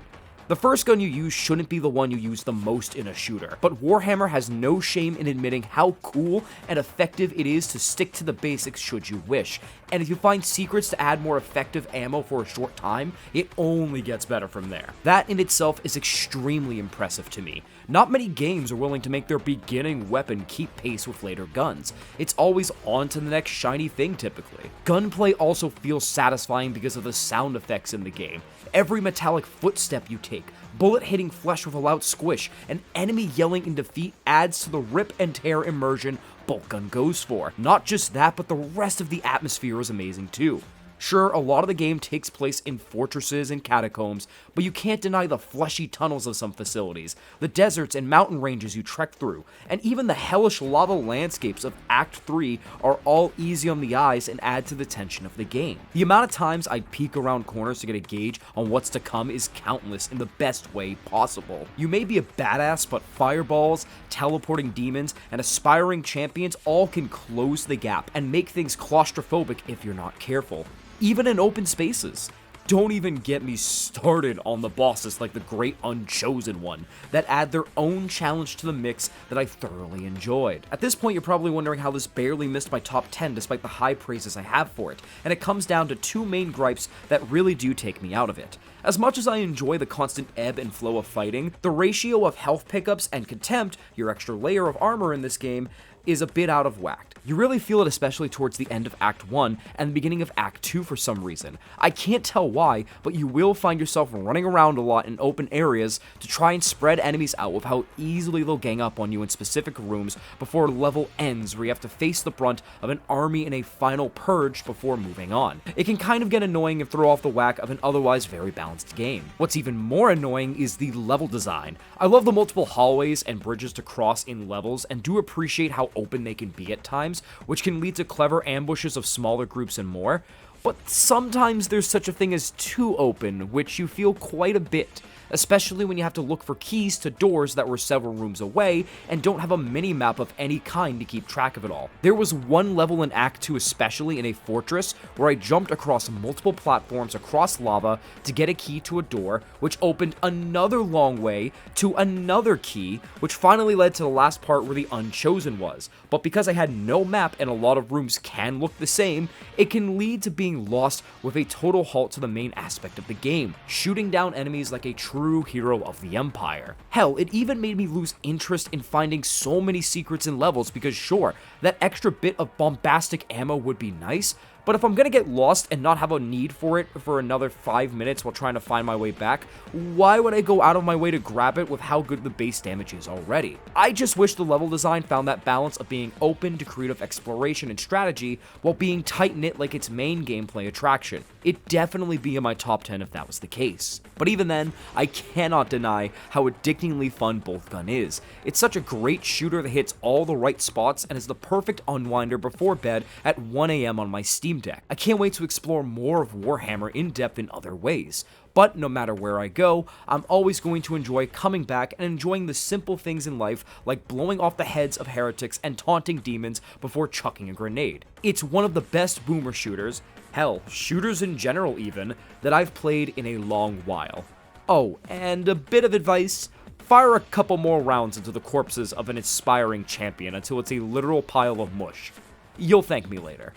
The first gun you use shouldn't be the one you use the most in a shooter, but Warhammer has no shame in admitting how cool and effective it is to stick to the basics should you wish, and if you find secrets to add more effective ammo for a short time, it only gets better from there. That in itself is extremely impressive to me. Not many games are willing to make their beginning weapon keep pace with later guns. It's always on to the next shiny thing typically. Gunplay also feels satisfying because of the sound effects in the game. Every metallic footstep you take, bullet hitting flesh with a loud squish, and enemy yelling in defeat adds to the rip and tear immersion Boltgun goes for. Not just that, but the rest of the atmosphere is amazing too. Sure, a lot of the game takes place in fortresses and catacombs, but you can't deny the fleshy tunnels of some facilities, the deserts and mountain ranges you trek through, and even the hellish lava landscapes of Act 3 are all easy on the eyes and add to the tension of the game. The amount of times I peek around corners to get a gauge on what's to come is countless in the best way possible. You may be a badass, but fireballs, teleporting demons, and aspiring champions all can close the gap and make things claustrophobic if you're not careful. Even in open spaces. Don't even get me started on the bosses like the Great Unchosen One, that add their own challenge to the mix that I thoroughly enjoyed. At this point, you're probably wondering how this barely missed my top 10 despite the high praises I have for it, and it comes down to two main gripes that really do take me out of it. As much as I enjoy the constant ebb and flow of fighting, the ratio of health pickups and contempt, your extra layer of armor in this game, is a bit out of whack. You really feel it especially towards the end of Act 1 and the beginning of Act 2 for some reason. I can't tell why, but you will find yourself running around a lot in open areas to try and spread enemies out with how easily they'll gang up on you in specific rooms before level ends where you have to face the brunt of an army in a final purge before moving on. It can kind of get annoying and throw off the whack of an otherwise very balanced game. What's even more annoying is the level design. I love the multiple hallways and bridges to cross in levels and do appreciate how open they can be at times, which can lead to clever ambushes of smaller groups and more, but sometimes there's such a thing as too open, which you feel quite a bit, especially when you have to look for keys to doors that were several rooms away and don't have a mini-map of any kind to keep track of it all. There was one level in Act 2 especially in a fortress where I jumped across multiple platforms across lava to get a key to a door, which opened another long way to another key, which finally led to the last part where the Unchosen was. But because I had no map and a lot of rooms can look the same, it can lead to being lost with a total halt to the main aspect of the game, shooting down enemies like a true hero of the Empire. Hell, it even made me lose interest in finding so many secrets and levels because sure, that extra bit of bombastic ammo would be nice, but if I'm gonna get lost and not have a need for it for another 5 minutes while trying to find my way back, why would I go out of my way to grab it with how good the base damage is already? I just wish the level design found that balance of being open to creative exploration and strategy while being tight-knit like its main gameplay attraction. It'd definitely be in my top 10 if that was the case. But even then, I cannot deny how addictingly fun Boltgun is. It's such a great shooter that hits all the right spots and is the perfect unwinder before bed at 1 AM on my Steam Deck. I can't wait to explore more of Warhammer in depth in other ways. But no matter where I go, I'm always going to enjoy coming back and enjoying the simple things in life like blowing off the heads of heretics and taunting demons before chucking a grenade. It's one of the best boomer shooters, hell, shooters in general even, that I've played in a long while. Oh, and a bit of advice, fire a couple more rounds into the corpses of an aspiring champion until it's a literal pile of mush. You'll thank me later.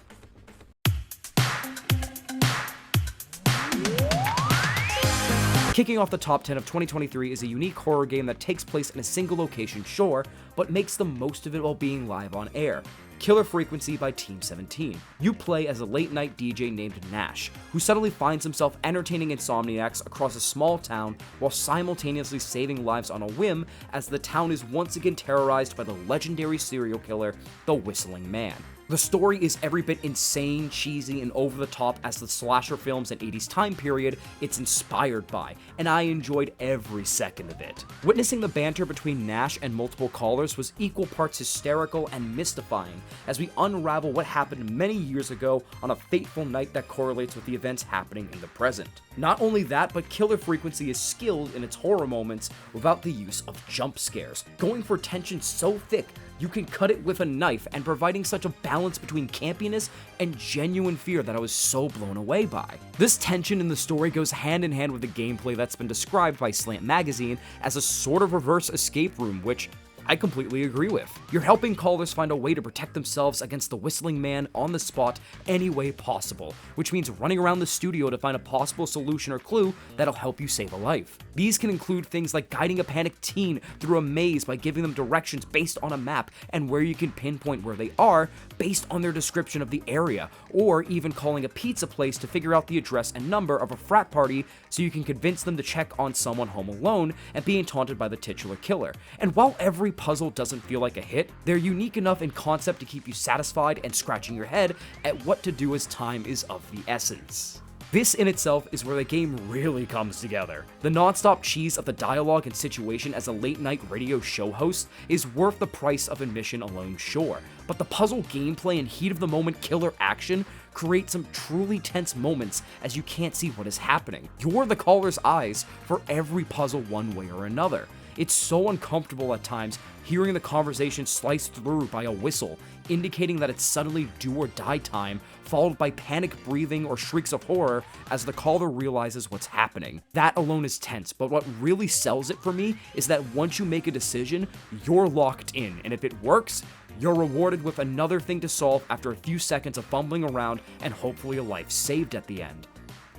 Kicking off the top 10 of 2023 is a unique horror game that takes place in a single location, sure, but makes the most of it while being live on air. Killer Frequency by Team 17. You play as a late-night DJ named Nash, who suddenly finds himself entertaining insomniacs across a small town while simultaneously saving lives on a whim as the town is once again terrorized by the legendary serial killer, the Whistling Man. The story is every bit insane, cheesy, and over the top as the slasher films and 80s time period it's inspired by, and I enjoyed every second of it. Witnessing the banter between Nash and multiple callers was equal parts hysterical and mystifying as we unravel what happened many years ago on a fateful night that correlates with the events happening in the present. Not only that, but Killer Frequency is skilled in its horror moments without the use of jump scares, going for tension so thick you can cut it with a knife, and providing such a balance between campiness and genuine fear that I was so blown away by. This tension in the story goes hand in hand with the gameplay that's been described by Slant Magazine as a sort of reverse escape room, which I completely agree with. You're helping callers find a way to protect themselves against the whistling man on the spot any way possible, which means running around the studio to find a possible solution or clue that'll help you save a life. These can include things like guiding a panicked teen through a maze by giving them directions based on a map and where you can pinpoint where they are based on their description of the area, or even calling a pizza place to figure out the address and number of a frat party so you can convince them to check on someone home alone and being taunted by the titular killer. And while every puzzle doesn't feel like a hit, they're unique enough in concept to keep you satisfied and scratching your head at what to do as time is of the essence. This in itself is where the game really comes together. The non-stop cheese of the dialogue and situation as a late-night radio show host is worth the price of admission alone, sure, but the puzzle gameplay and heat-of-the-moment killer action create some truly tense moments as you can't see what is happening. You're the caller's eyes for every puzzle one way or another. It's so uncomfortable at times hearing the conversation sliced through by a whistle, indicating that it's suddenly do or die time, followed by panic breathing or shrieks of horror as the caller realizes what's happening. That alone is tense, but what really sells it for me is that once you make a decision, you're locked in, and if it works, you're rewarded with another thing to solve after a few seconds of fumbling around and hopefully a life saved at the end.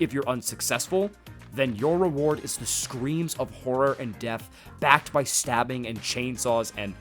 If you're unsuccessful, then your reward is the screams of horror and death, backed by stabbing and chainsaws and,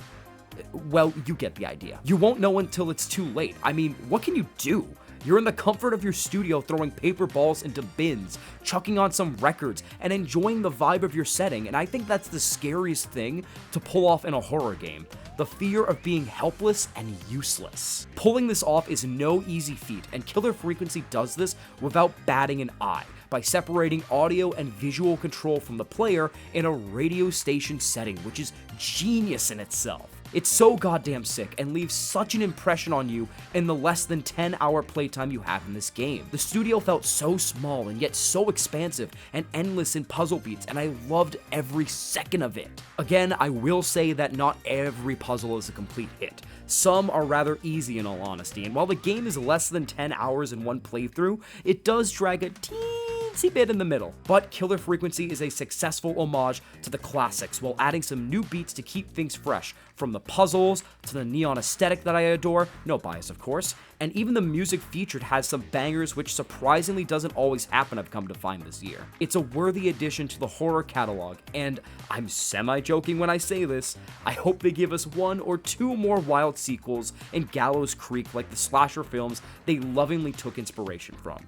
well, you get the idea. You won't know until it's too late. I mean, what can you do? You're in the comfort of your studio throwing paper balls into bins, chucking on some records, and enjoying the vibe of your setting, and I think that's the scariest thing to pull off in a horror game. The fear of being helpless and useless. Pulling this off is no easy feat, and Killer Frequency does this without batting an eye, by separating audio and visual control from the player in a radio station setting, which is genius in itself. It's so goddamn sick and leaves such an impression on you in the less than 10-hour playtime you have in this game. The studio felt so small and yet so expansive and endless in puzzle beats, and I loved every second of it. Again, I will say that not every puzzle is a complete hit. Some are rather easy in all honesty, and while the game is less than 10 hours in one playthrough, it does drag a teensy bit in the middle. But Killer Frequency is a successful homage to the classics while adding some new beats to keep things fresh, from the puzzles to the neon aesthetic that I adore, no bias of course, and even the music featured has some bangers which surprisingly doesn't always happen, I've come to find this year. It's a worthy addition to the horror catalog, and I'm semi-joking when I say this, I hope they give us 1 or 2 more wild sequels in Gallows Creek like the slasher films they lovingly took inspiration from.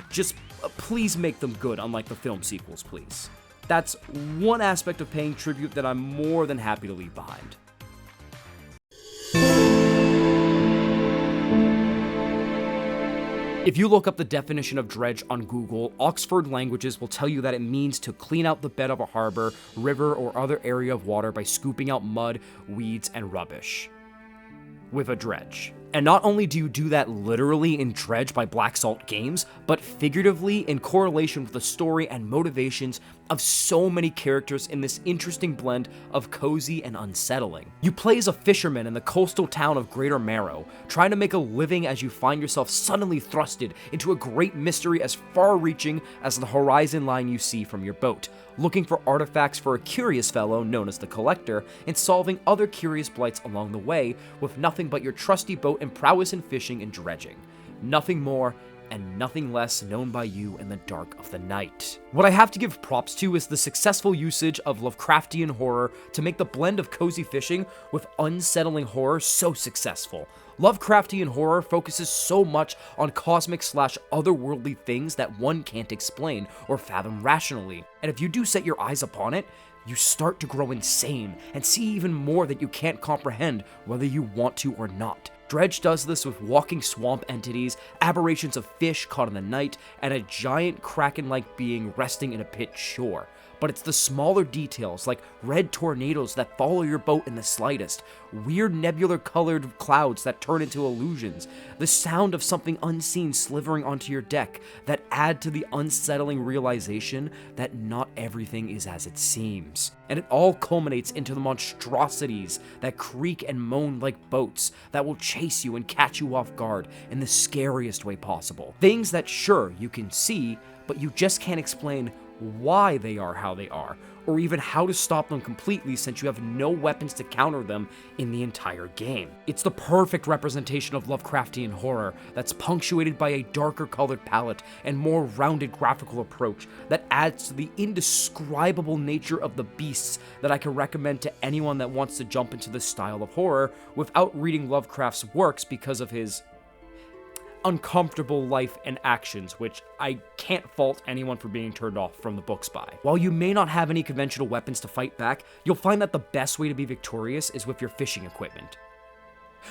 Just please make them good, unlike the film sequels, please. That's one aspect of paying tribute that I'm more than happy to leave behind. If you look up the definition of dredge on Google, Oxford Languages will tell you that it means to clean out the bed of a harbor, river, or other area of water by scooping out mud, weeds, and rubbish with a dredge. And not only do you do that literally in Dredge by Black Salt Games, but figuratively in correlation with the story and motivations of so many characters in this interesting blend of cozy and unsettling. You play as a fisherman in the coastal town of Greater Marrow, trying to make a living as you find yourself suddenly thrusted into a great mystery as far-reaching as the horizon line you see from your boat, looking for artifacts for a curious fellow known as the Collector, and solving other curious blights along the way with nothing but your trusty boat and prowess in fishing and dredging. Nothing more and nothing less known by you in the dark of the night. What I have to give props to is the successful usage of Lovecraftian horror to make the blend of cozy fishing with unsettling horror so successful. Lovecraftian horror focuses so much on cosmic/otherworldly things that one can't explain or fathom rationally, and if you do set your eyes upon it, you start to grow insane and see even more that you can't comprehend whether you want to or not. Dredge does this with walking swamp entities, aberrations of fish caught in the night, and a giant kraken-like being resting in a pit shore. But it's the smaller details, like red tornadoes that follow your boat in the slightest, weird nebular-colored clouds that turn into illusions, the sound of something unseen slithering onto your deck, that add to the unsettling realization that not everything is as it seems. And it all culminates into the monstrosities that creak and moan like boats that will chase you and catch you off guard in the scariest way possible. Things that, sure, you can see, but you just can't explain why they are how they are, or even how to stop them completely since you have no weapons to counter them in the entire game. It's the perfect representation of Lovecraftian horror that's punctuated by a darker colored palette and more rounded graphical approach that adds to the indescribable nature of the beasts that I can recommend to anyone that wants to jump into this style of horror without reading Lovecraft's works because of his uncomfortable life and actions, which I can't fault anyone for being turned off from the books by. While you may not have any conventional weapons to fight back, you'll find that the best way to be victorious is with your fishing equipment.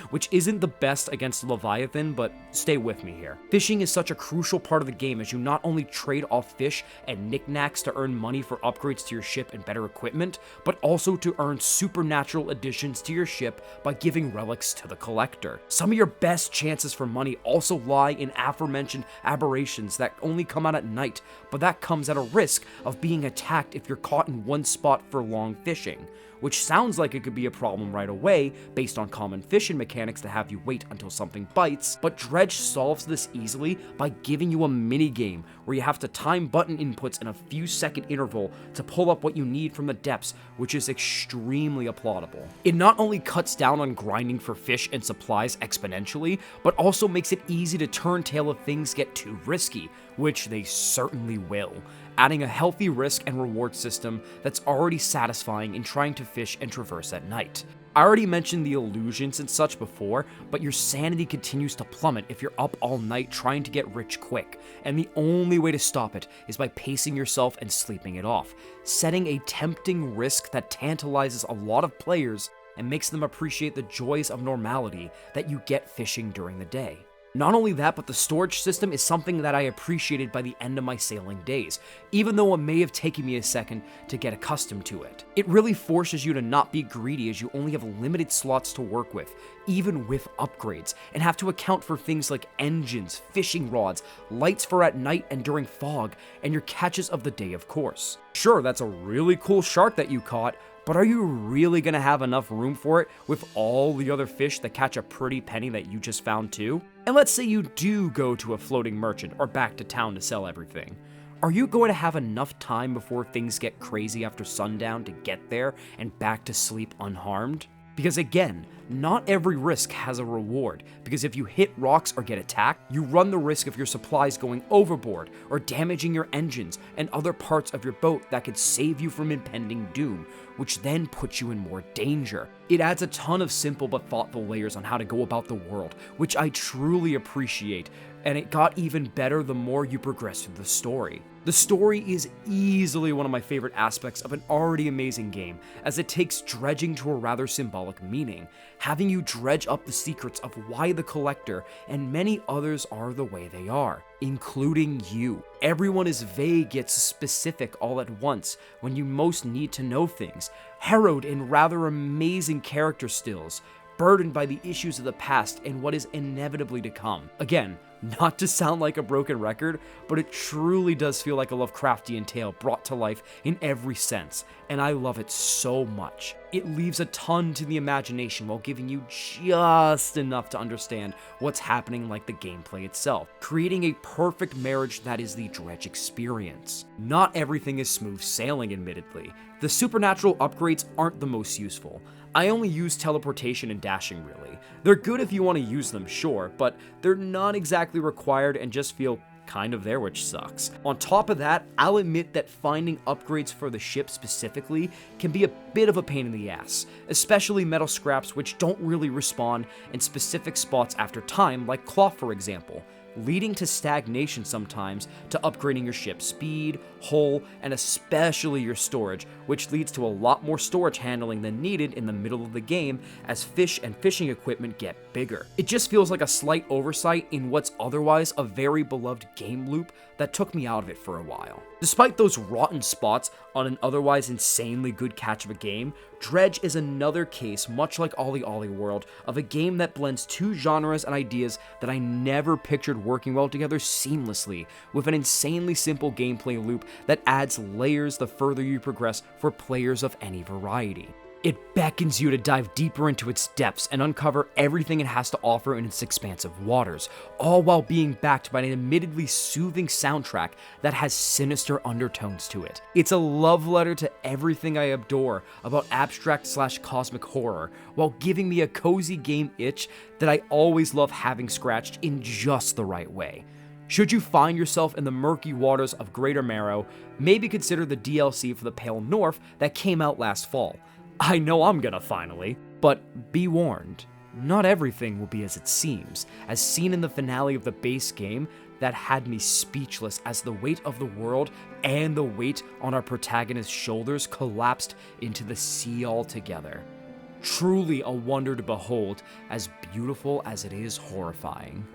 Which isn't the best against Leviathan, but stay with me here. Fishing is such a crucial part of the game as you not only trade off fish and knickknacks to earn money for upgrades to your ship and better equipment, but also to earn supernatural additions to your ship by giving relics to the collector. Some of your best chances for money also lie in aforementioned aberrations that only come out at night, but that comes at a risk of being attacked if you're caught in one spot for long fishing, which sounds like it could be a problem right away based on common fishing mechanics to have you wait until something bites, but Dredge solves this easily by giving you a mini-game where you have to time button inputs in a few second interval to pull up what you need from the depths, which is extremely applaudable. It not only cuts down on grinding for fish and supplies exponentially, but also makes it easy to turn tail if things get too risky, which they certainly will, adding a healthy risk and reward system that's already satisfying in trying to fish and traverse at night. I already mentioned the illusions and such before, but your sanity continues to plummet if you're up all night trying to get rich quick, and the only way to stop it is by pacing yourself and sleeping it off, setting a tempting risk that tantalizes a lot of players and makes them appreciate the joys of normality that you get fishing during the day. Not only that, but the storage system is something that I appreciated by the end of my sailing days, even though it may have taken me a second to get accustomed to it. It really forces you to not be greedy as you only have limited slots to work with, even with upgrades, and have to account for things like engines, fishing rods, lights for at night and during fog, and your catches of the day, of course. Sure, that's a really cool shark that you caught, but are you really going to have enough room for it with all the other fish that catch a pretty penny that you just found too? And let's say you do go to a floating merchant or back to town to sell everything. Are you going to have enough time before things get crazy after sundown to get there and back to sleep unharmed? Because again, not every risk has a reward, because if you hit rocks or get attacked, you run the risk of your supplies going overboard or damaging your engines and other parts of your boat that could save you from impending doom, which then puts you in more danger. It adds a ton of simple but thoughtful layers on how to go about the world, which I truly appreciate, and it got even better the more you progress through the story. The story is easily one of my favorite aspects of an already amazing game, as it takes dredging to a rather symbolic meaning, having you dredge up the secrets of why the collector and many others are the way they are, including you. Everyone is vague yet specific all at once when you most need to know things, harrowed in rather amazing character stills, burdened by the issues of the past and what is inevitably to come. Again, not to sound like a broken record, but it truly does feel like a Lovecraftian tale brought to life in every sense, and I love it so much. It leaves a ton to the imagination while giving you just enough to understand what's happening like the gameplay itself, creating a perfect marriage that is the Dredge experience. Not everything is smooth sailing, admittedly. The supernatural upgrades aren't the most useful. I only use teleportation and dashing really. They're good if you want to use them, sure, but they're not exactly required and just feel kind of there, which sucks. On top of that, I'll admit that finding upgrades for the ship specifically can be a bit of a pain in the ass, especially metal scraps which don't really respawn in specific spots after time, like cloth for example. leading to stagnation sometimes, to upgrading your ship's speed, hull, and especially your storage, which leads to a lot more storage handling than needed in the middle of the game as fish and fishing equipment get bigger. It just feels like a slight oversight in what's otherwise a very beloved game loop that took me out of it for a while. Despite those rotten spots on an otherwise insanely good catch of a game, Dredge is another case, much like Ollie Ollie World, of a game that blends two genres and ideas that I never pictured working well together seamlessly, with an insanely simple gameplay loop that adds layers the further you progress for players of any variety. It beckons you to dive deeper into its depths and uncover everything it has to offer in its expansive waters, all while being backed by an admittedly soothing soundtrack that has sinister undertones to it. It's a love letter to everything I adore about abstract/cosmic horror, while giving me a cozy game itch that I always love having scratched in just the right way. Should you find yourself in the murky waters of Greater Marrow, maybe consider the DLC for the Pale North that came out last fall. I know I'm gonna finally, but be warned, not everything will be as it seems, as seen in the finale of the base game that had me speechless as the weight of the world and the weight on our protagonist's shoulders collapsed into the sea altogether. Truly a wonder to behold, as beautiful as it is horrifying.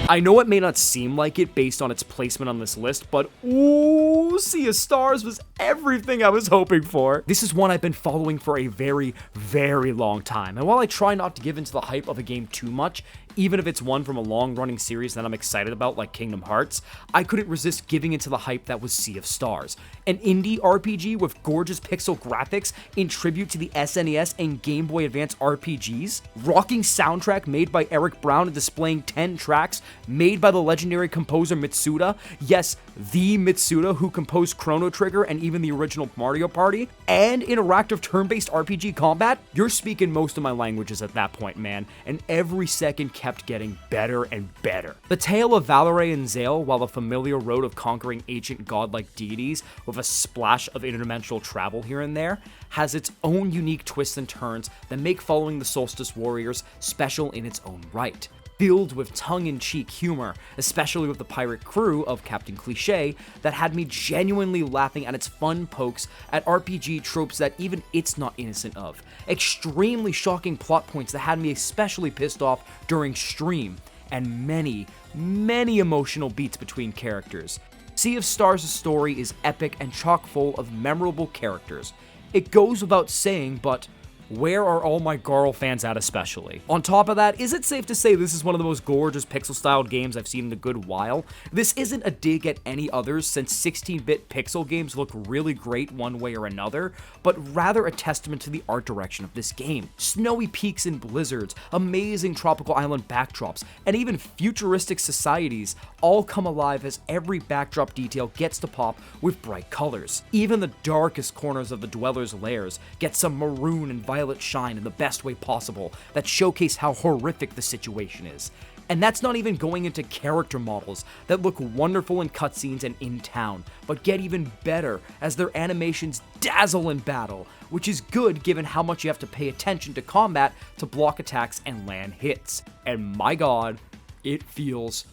I know it may not seem like it based on its placement on this list, but ooh, Sea of Stars was everything I was hoping for. This is one I've been following for a very, very long time, and while I try not to give into the hype of a game too much, even if it's one from a long-running series that I'm excited about like Kingdom Hearts, I couldn't resist giving into the hype that was Sea of Stars. An indie RPG with gorgeous pixel graphics in tribute to the SNES and Game Boy Advance RPGs, rocking soundtrack made by Eric Brown and displaying 10 tracks made by the legendary composer Mitsuda, yes, the Mitsuda who composed Chrono Trigger and even the original Mario Party, and interactive turn-based RPG combat. You're speaking most of my languages at that point, man, and every second kept getting better and better. The tale of Valere and Zale, while the familiar road of conquering ancient godlike deities with a splash of interdimensional travel here and there, has its own unique twists and turns that make following the Solstice Warriors special in its own right. Filled with tongue-in-cheek humor, especially with the pirate crew of Captain Cliché, that had me genuinely laughing at its fun pokes at RPG tropes that even it's not innocent of. Extremely shocking plot points that had me especially pissed off during stream, and many, many emotional beats between characters. Sea of Stars' story is epic and chock full of memorable characters. It goes without saying, but where are all my Garl fans at especially? On top of that, is it safe to say this is one of the most gorgeous pixel-styled games I've seen in a good while? This isn't a dig at any others, since 16-bit pixel games look really great one way or another, but rather a testament to the art direction of this game. Snowy peaks and blizzards, amazing tropical island backdrops, and even futuristic societies all come alive as every backdrop detail gets to pop with bright colors. Even the darkest corners of the dwellers' lairs get some maroon and violet shine in the best way possible that showcase how horrific the situation is. And that's not even going into character models that look wonderful in cutscenes and in town, but get even better as their animations dazzle in battle, which is good given how much you have to pay attention to combat to block attacks and land hits. And my god, it feels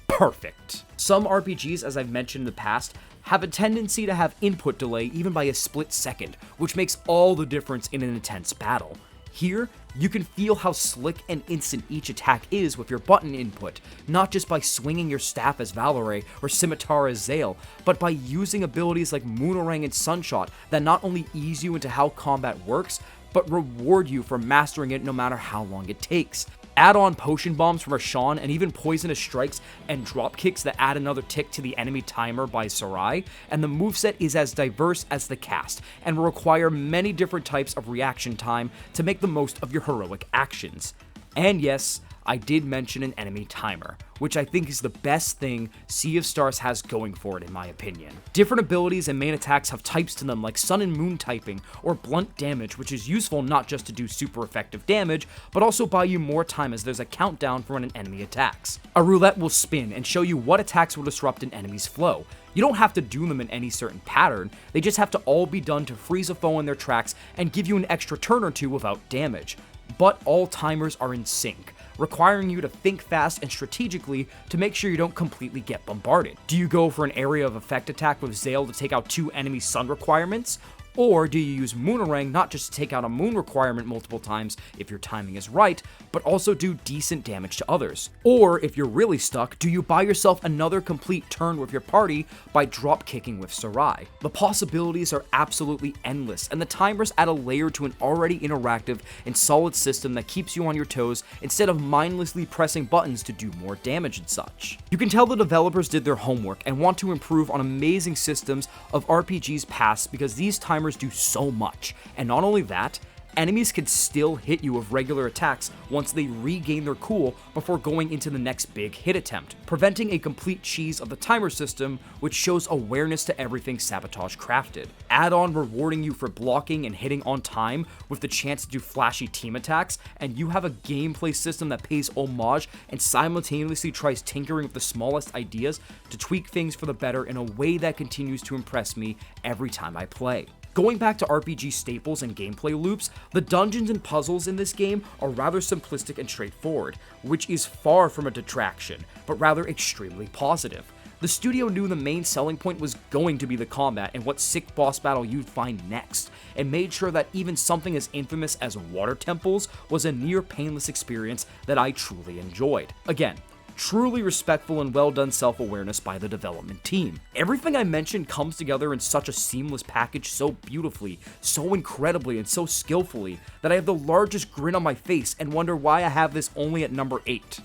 perfect. Some RPGs, as I've mentioned in the past, have a tendency to have input delay even by a split second, which makes all the difference in an intense battle. Here, you can feel how slick and instant each attack is with your button input, not just by swinging your staff as Valere or scimitar as Zale, but by using abilities like Moonerang and Sunshot that not only ease you into how combat works, but reward you for mastering it no matter how long it takes. Add on potion bombs from Rashawn and even poisonous strikes and drop kicks that add another tick to the enemy timer by Sarai, and the moveset is as diverse as the cast and will require many different types of reaction time to make the most of your heroic actions. And yes, I did mention an enemy timer, which I think is the best thing Sea of Stars has going for it in my opinion. Different abilities and main attacks have types to them like sun and moon typing or blunt damage, which is useful not just to do super effective damage, but also buy you more time as there's a countdown for when an enemy attacks. A roulette will spin and show you what attacks will disrupt an enemy's flow. You don't have to do them in any certain pattern, they just have to all be done to freeze a foe in their tracks and give you an extra turn or two without damage. But all timers are in sync, requiring you to think fast and strategically to make sure you don't completely get bombarded. Do you go for an area of effect attack with Zale to take out 2 enemy sun requirements? Or do you use Moonerang not just to take out a moon requirement multiple times if your timing is right, but also do decent damage to others? Or if you're really stuck, do you buy yourself another complete turn with your party by drop kicking with Sarai? The possibilities are absolutely endless, and the timers add a layer to an already interactive and solid system that keeps you on your toes instead of mindlessly pressing buttons to do more damage and such. You can tell the developers did their homework and want to improve on amazing systems of RPGs past because these timers do so much, and not only that, enemies can still hit you with regular attacks once they regain their cool before going into the next big hit attempt, preventing a complete cheese of the timer system, which shows awareness to everything Sabotage crafted. Add on rewarding you for blocking and hitting on time with the chance to do flashy team attacks, and you have a gameplay system that pays homage and simultaneously tries tinkering with the smallest ideas to tweak things for the better in a way that continues to impress me every time I play. Going back to RPG staples and gameplay loops, the dungeons and puzzles in this game are rather simplistic and straightforward, which is far from a detraction, but rather extremely positive. The studio knew the main selling point was going to be the combat and what sick boss battle you'd find next, and made sure that even something as infamous as water temples was a near painless experience that I truly enjoyed. Again, truly respectful and well done self-awareness by the development team. Everything I mentioned comes together in such a seamless package so beautifully, so incredibly, and so skillfully that I have the largest grin on my face and wonder why I have this only at number 8.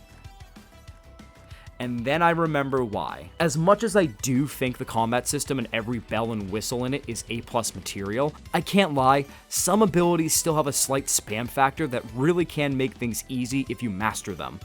And then I remember why. As much as I do think the combat system and every bell and whistle in it is A+ material, I can't lie, some abilities still have a slight spam factor that really can make things easy if you master them.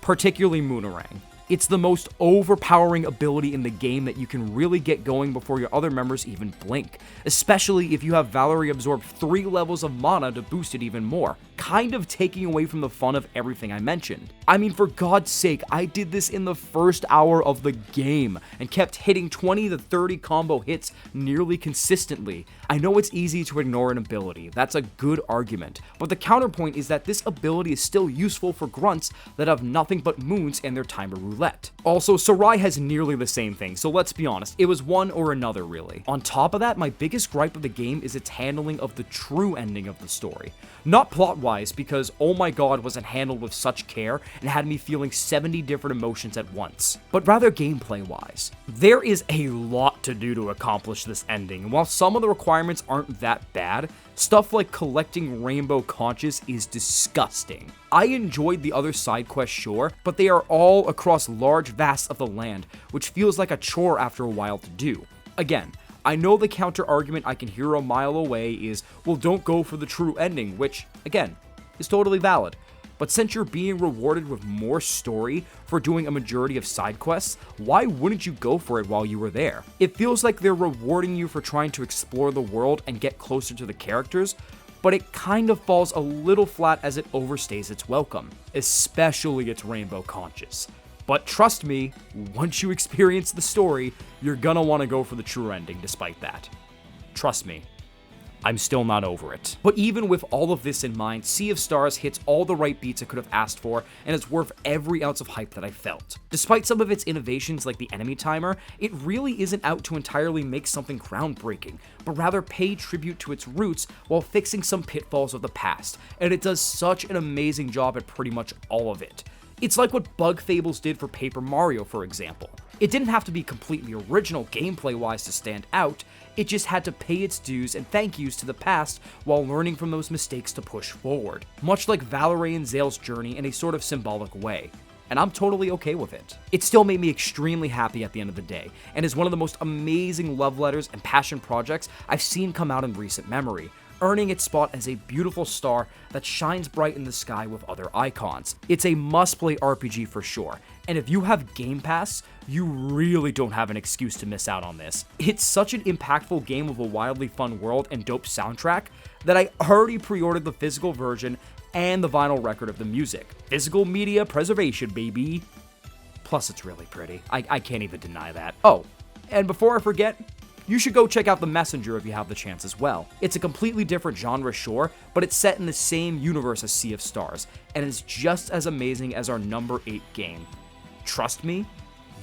Particularly Moonerang. It's the most overpowering ability in the game that you can really get going before your other members even blink, especially if you have Valerie absorb 3 levels of mana to boost it even more, kind of taking away from the fun of everything I mentioned. I mean, for God's sake, I did this in the first hour of the game and kept hitting 20 to 30 combo hits nearly consistently. I know it's easy to ignore an ability, that's a good argument, but the counterpoint is that this ability is still useful for grunts that have nothing but moons and their timer roulette. Also, Sarai has nearly the same thing, so let's be honest, it was one or another really. On top of that, my biggest gripe of the game is its handling of the true ending of the story. Not plot-wise, because oh my god was it handled with such care and had me feeling 70 different emotions at once, but rather gameplay-wise. There is a lot to do to accomplish this ending, and while some of the requirements aren't that bad, stuff like collecting rainbow conches is disgusting. I enjoyed the other side quests, sure, but they are all across large vasts of the land, which feels like a chore after a while to do. Again, I know the counter argument I can hear a mile away is, well, don't go for the true ending, which, again, is totally valid. But since you're being rewarded with more story for doing a majority of side quests, why wouldn't you go for it while you were there? It feels like they're rewarding you for trying to explore the world and get closer to the characters, but it kind of falls a little flat as it overstays its welcome, especially its rainbow conches. But trust me, once you experience the story, you're gonna want to go for the true ending despite that. Trust me. I'm still not over it. But even with all of this in mind, Sea of Stars hits all the right beats I could have asked for, and it's worth every ounce of hype that I felt. Despite some of its innovations like the enemy timer, it really isn't out to entirely make something groundbreaking, but rather pay tribute to its roots while fixing some pitfalls of the past, and it does such an amazing job at pretty much all of it. It's like what Bug Fables did for Paper Mario, for example. It didn't have to be completely original gameplay-wise to stand out, it just had to pay its dues and thank yous to the past while learning from those mistakes to push forward. Much like Valerie and Zale's journey in a sort of symbolic way. And I'm totally okay with it. It still made me extremely happy at the end of the day, and is one of the most amazing love letters and passion projects I've seen come out in recent memory, earning its spot as a beautiful star that shines bright in the sky with other icons. It's a must-play RPG for sure, and if you have Game Pass, you really don't have an excuse to miss out on this. It's such an impactful game with a wildly fun world and dope soundtrack that I already pre-ordered the physical version and the vinyl record of the music. Physical media preservation, baby. Plus, it's really pretty. I can't even deny that. Oh, and before I forget, you should go check out The Messenger if you have the chance as well. It's a completely different genre, sure, but it's set in the same universe as Sea of Stars, and is just as amazing as our number 8 game. Trust me,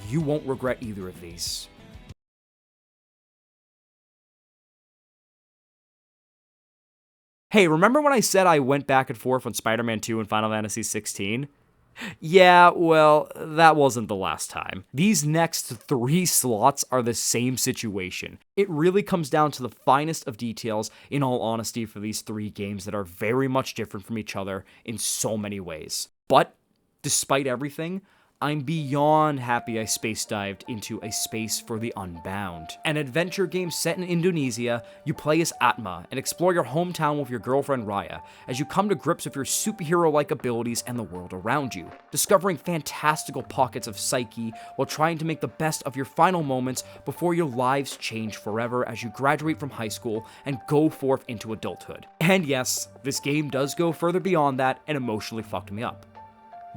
you won't regret either of these. Hey, remember when I said I went back and forth on Spider-Man 2 and Final Fantasy 16? Yeah, well, that wasn't the last time. These next 3 slots are the same situation. It really comes down to the finest of details, in all honesty, for these 3 games that are very much different from each other in so many ways. But, despite everything, I'm beyond happy I space dived into A Space for the Unbound. An adventure game set in Indonesia, you play as Atma and explore your hometown with your girlfriend Raya as you come to grips with your superhero-like abilities and the world around you, discovering fantastical pockets of psyche while trying to make the best of your final moments before your lives change forever as you graduate from high school and go forth into adulthood. And yes, this game does go further beyond that and emotionally fucked me up.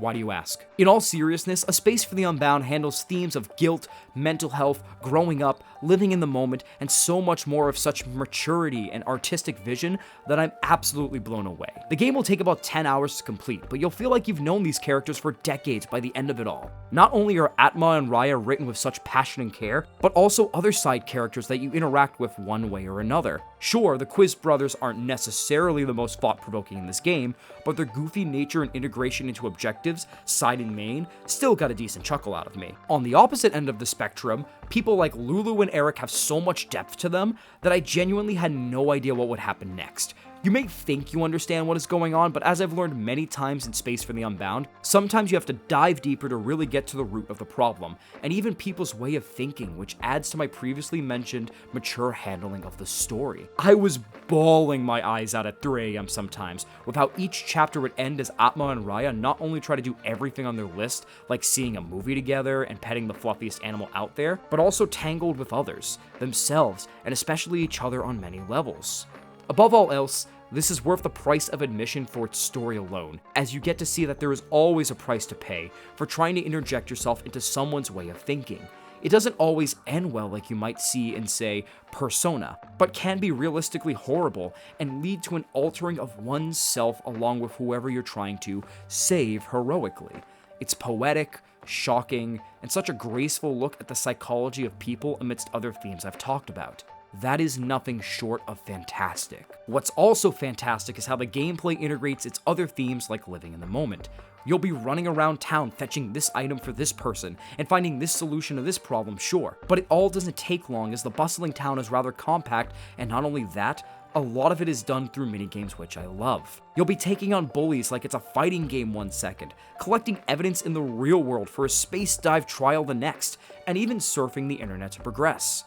Why do you ask? In all seriousness, A Space for the Unbound handles themes of guilt, mental health, growing up, living in the moment, and so much more of such maturity and artistic vision that I'm absolutely blown away. The game will take about 10 hours to complete, but you'll feel like you've known these characters for decades by the end of it all. Not only are Atma and Raya written with such passion and care, but also other side characters that you interact with one way or another. Sure, the Quiz brothers aren't necessarily the most thought-provoking in this game, but their goofy nature and integration into objectives, side and main, still got a decent chuckle out of me. On the opposite end of the spectrum, people like Lulu and Eric have so much depth to them that I genuinely had no idea what would happen next. You may think you understand what is going on, but as I've learned many times in Space for the Unbound, sometimes you have to dive deeper to really get to the root of the problem, and even people's way of thinking, which adds to my previously mentioned mature handling of the story. I was bawling my eyes out at 3 AM sometimes, with how each chapter would end as Atma and Raya not only try to do everything on their list, like seeing a movie together and petting the fluffiest animal out there, but also tangled with others, themselves, and especially each other on many levels. Above all else, this is worth the price of admission for its story alone, as you get to see that there is always a price to pay for trying to interject yourself into someone's way of thinking. It doesn't always end well like you might see in, say, Persona, but can be realistically horrible and lead to an altering of one's self along with whoever you're trying to save heroically. It's poetic, shocking, and such a graceful look at the psychology of people amidst other themes I've talked about. That is nothing short of fantastic. What's also fantastic is how the gameplay integrates its other themes like living in the moment. You'll be running around town fetching this item for this person and finding this solution to this problem, sure, but it all doesn't take long as the bustling town is rather compact, and not only that, a lot of it is done through minigames, which I love. You'll be taking on bullies like it's a fighting game one second, collecting evidence in the real world for a space dive trial the next, and even surfing the internet to progress.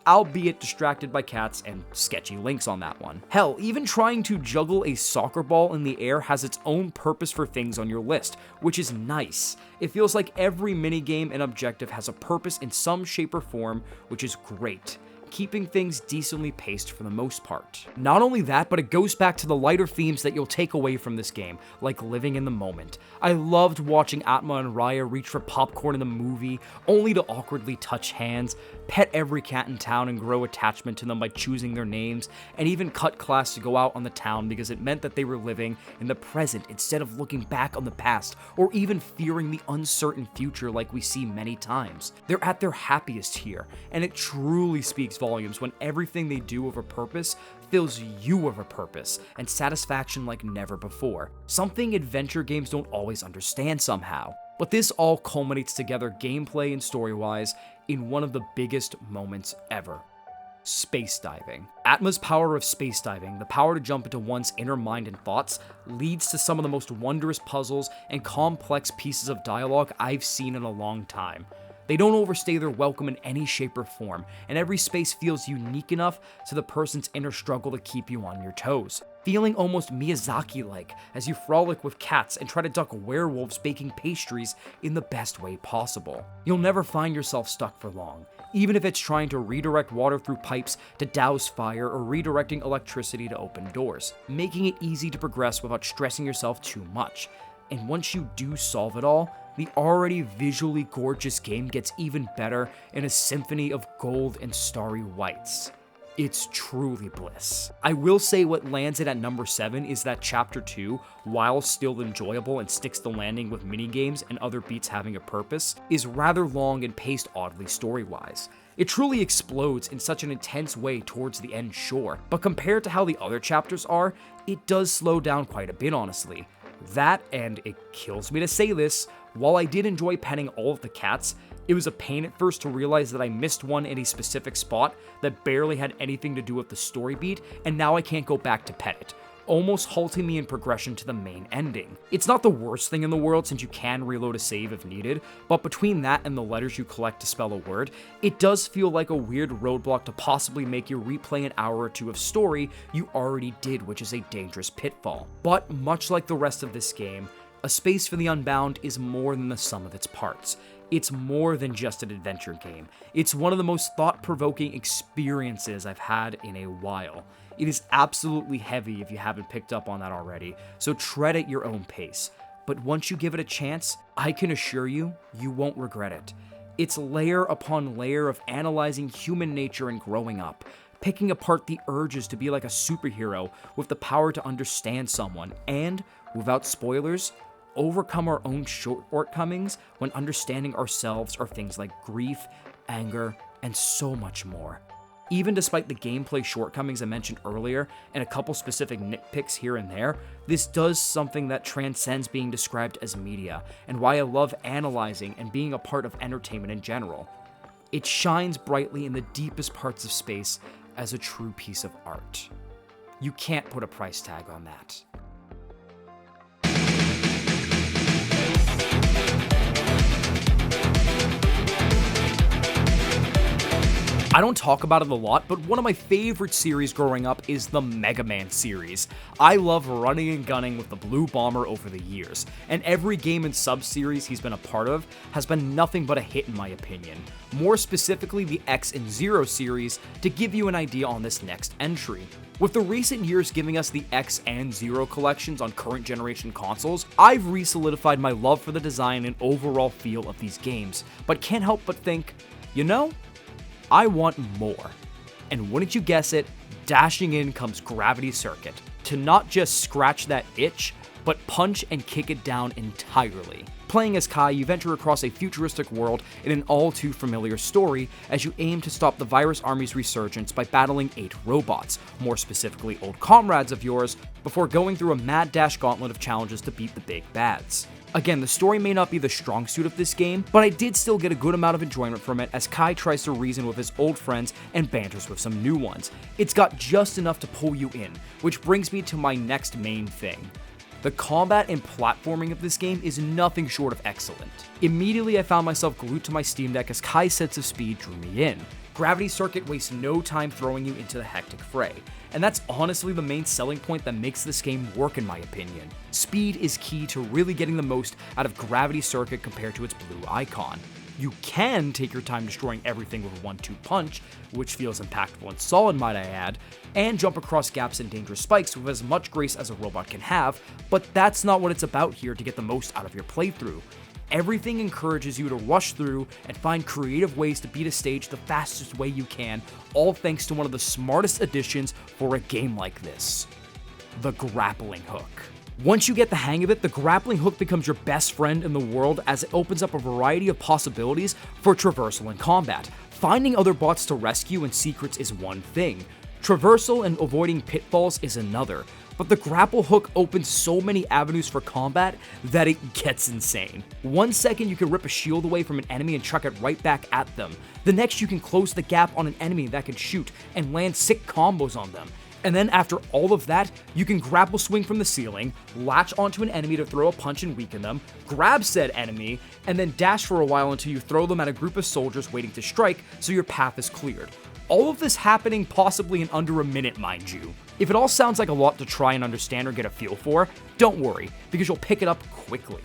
Albeit distracted by cats and sketchy links on that one. Hell, even trying to juggle a soccer ball in the air has its own purpose for things on your list, which is nice. It feels like every minigame and objective has a purpose in some shape or form, which is great, keeping things decently paced for the most part. Not only that, but it goes back to the lighter themes that you'll take away from this game, like living in the moment. I loved watching Atma and Raya reach for popcorn in the movie, only to awkwardly touch hands, pet every cat in town and grow attachment to them by choosing their names, and even cut class to go out on the town because it meant that they were living in the present instead of looking back on the past, or even fearing the uncertain future like we see many times. They're at their happiest here, and it truly speaks volumes when everything they do with a purpose fills you with a purpose and satisfaction like never before. Something adventure games don't always understand somehow. But this all culminates together gameplay and story-wise in one of the biggest moments ever. Space diving. Atma's power of space diving, the power to jump into one's inner mind and thoughts, leads to some of the most wondrous puzzles and complex pieces of dialogue I've seen in a long time. They don't overstay their welcome in any shape or form, and every space feels unique enough to the person's inner struggle to keep you on your toes, feeling almost Miyazaki-like as you frolic with cats and try to duck werewolves baking pastries in the best way possible. You'll never find yourself stuck for long, even if it's trying to redirect water through pipes to douse fire or redirecting electricity to open doors, making it easy to progress without stressing yourself too much. And once you do solve it all, the already visually gorgeous game gets even better in a symphony of gold and starry whites. It's truly bliss. I will say what lands it at number 7 is that Chapter 2, while still enjoyable and sticks the landing with minigames and other beats having a purpose, is rather long and paced oddly story-wise. It truly explodes in such an intense way towards the end, sure, but compared to how the other chapters are, it does slow down quite a bit, honestly. That, and it kills me to say this, while I did enjoy petting all of the cats, it was a pain at first to realize that I missed one in a specific spot that barely had anything to do with the story beat, and now I can't go back to pet it, almost halting me in progression to the main ending. It's not the worst thing in the world since you can reload a save if needed, but between that and the letters you collect to spell a word, it does feel like a weird roadblock to possibly make you replay an hour or two of story you already did, which is a dangerous pitfall. But much like the rest of this game, A Space for the Unbound is more than the sum of its parts. It's more than just an adventure game. It's one of the most thought-provoking experiences I've had in a while. It is absolutely heavy if you haven't picked up on that already, so tread at your own pace. But once you give it a chance, I can assure you, you won't regret it. It's layer upon layer of analyzing human nature and growing up, picking apart the urges to be like a superhero with the power to understand someone, and, without spoilers, overcome our own shortcomings when understanding ourselves are things like grief, anger, and so much more. Even despite the gameplay shortcomings I mentioned earlier and a couple specific nitpicks here and there, this does something that transcends being described as media, and why I love analyzing and being a part of entertainment in general. It shines brightly in the deepest parts of space as a true piece of art. You can't put a price tag on that. I don't talk about it a lot, but one of my favorite series growing up is the Mega Man series. I love running and gunning with the Blue Bomber over the years, and every game and sub-series he's been a part of has been nothing but a hit in my opinion. More specifically, the X and Zero series, to give you an idea on this next entry. With the recent years giving us the X and Zero collections on current generation consoles, I've re-solidified my love for the design and overall feel of these games, but can't help but think, you know, I want more. And wouldn't you guess it, dashing in comes Gravity Circuit, to not just scratch that itch, but punch and kick it down entirely. Playing as Kai, you venture across a futuristic world in an all-too-familiar story as you aim to stop the virus army's resurgence by battling 8 robots, more specifically old comrades of yours, before going through a mad dash gauntlet of challenges to beat the big bads. Again, the story may not be the strong suit of this game, but I did still get a good amount of enjoyment from it as Kai tries to reason with his old friends and banters with some new ones. It's got just enough to pull you in, which brings me to my next main thing. The combat and platforming of this game is nothing short of excellent. Immediately I found myself glued to my Steam Deck as Kai's sense of speed drew me in. Gravity Circuit wastes no time throwing you into the hectic fray, and that's honestly the main selling point that makes this game work in my opinion. Speed is key to really getting the most out of Gravity Circuit compared to its blue icon. You can take your time destroying everything with a 1-2 punch, which feels impactful and solid might I add, and jump across gaps and dangerous spikes with as much grace as a robot can have, but that's not what it's about here to get the most out of your playthrough. Everything encourages you to rush through and find creative ways to beat a stage the fastest way you can, all thanks to one of the smartest additions for a game like this: the grappling hook. Once you get the hang of it, the grappling hook becomes your best friend in the world as it opens up a variety of possibilities for traversal and combat. Finding other bots to rescue and secrets is one thing. Traversal and avoiding pitfalls is another. But the grapple hook opens so many avenues for combat that it gets insane. 1 second you can rip a shield away from an enemy and chuck it right back at them. The next you can close the gap on an enemy that can shoot and land sick combos on them. And then after all of that, you can grapple swing from the ceiling, latch onto an enemy to throw a punch and weaken them, grab said enemy, and then dash for a while until you throw them at a group of soldiers waiting to strike so your path is cleared. All of this happening possibly in under a minute, mind you. If it all sounds like a lot to try and understand or get a feel for, don't worry, because you'll pick it up quickly.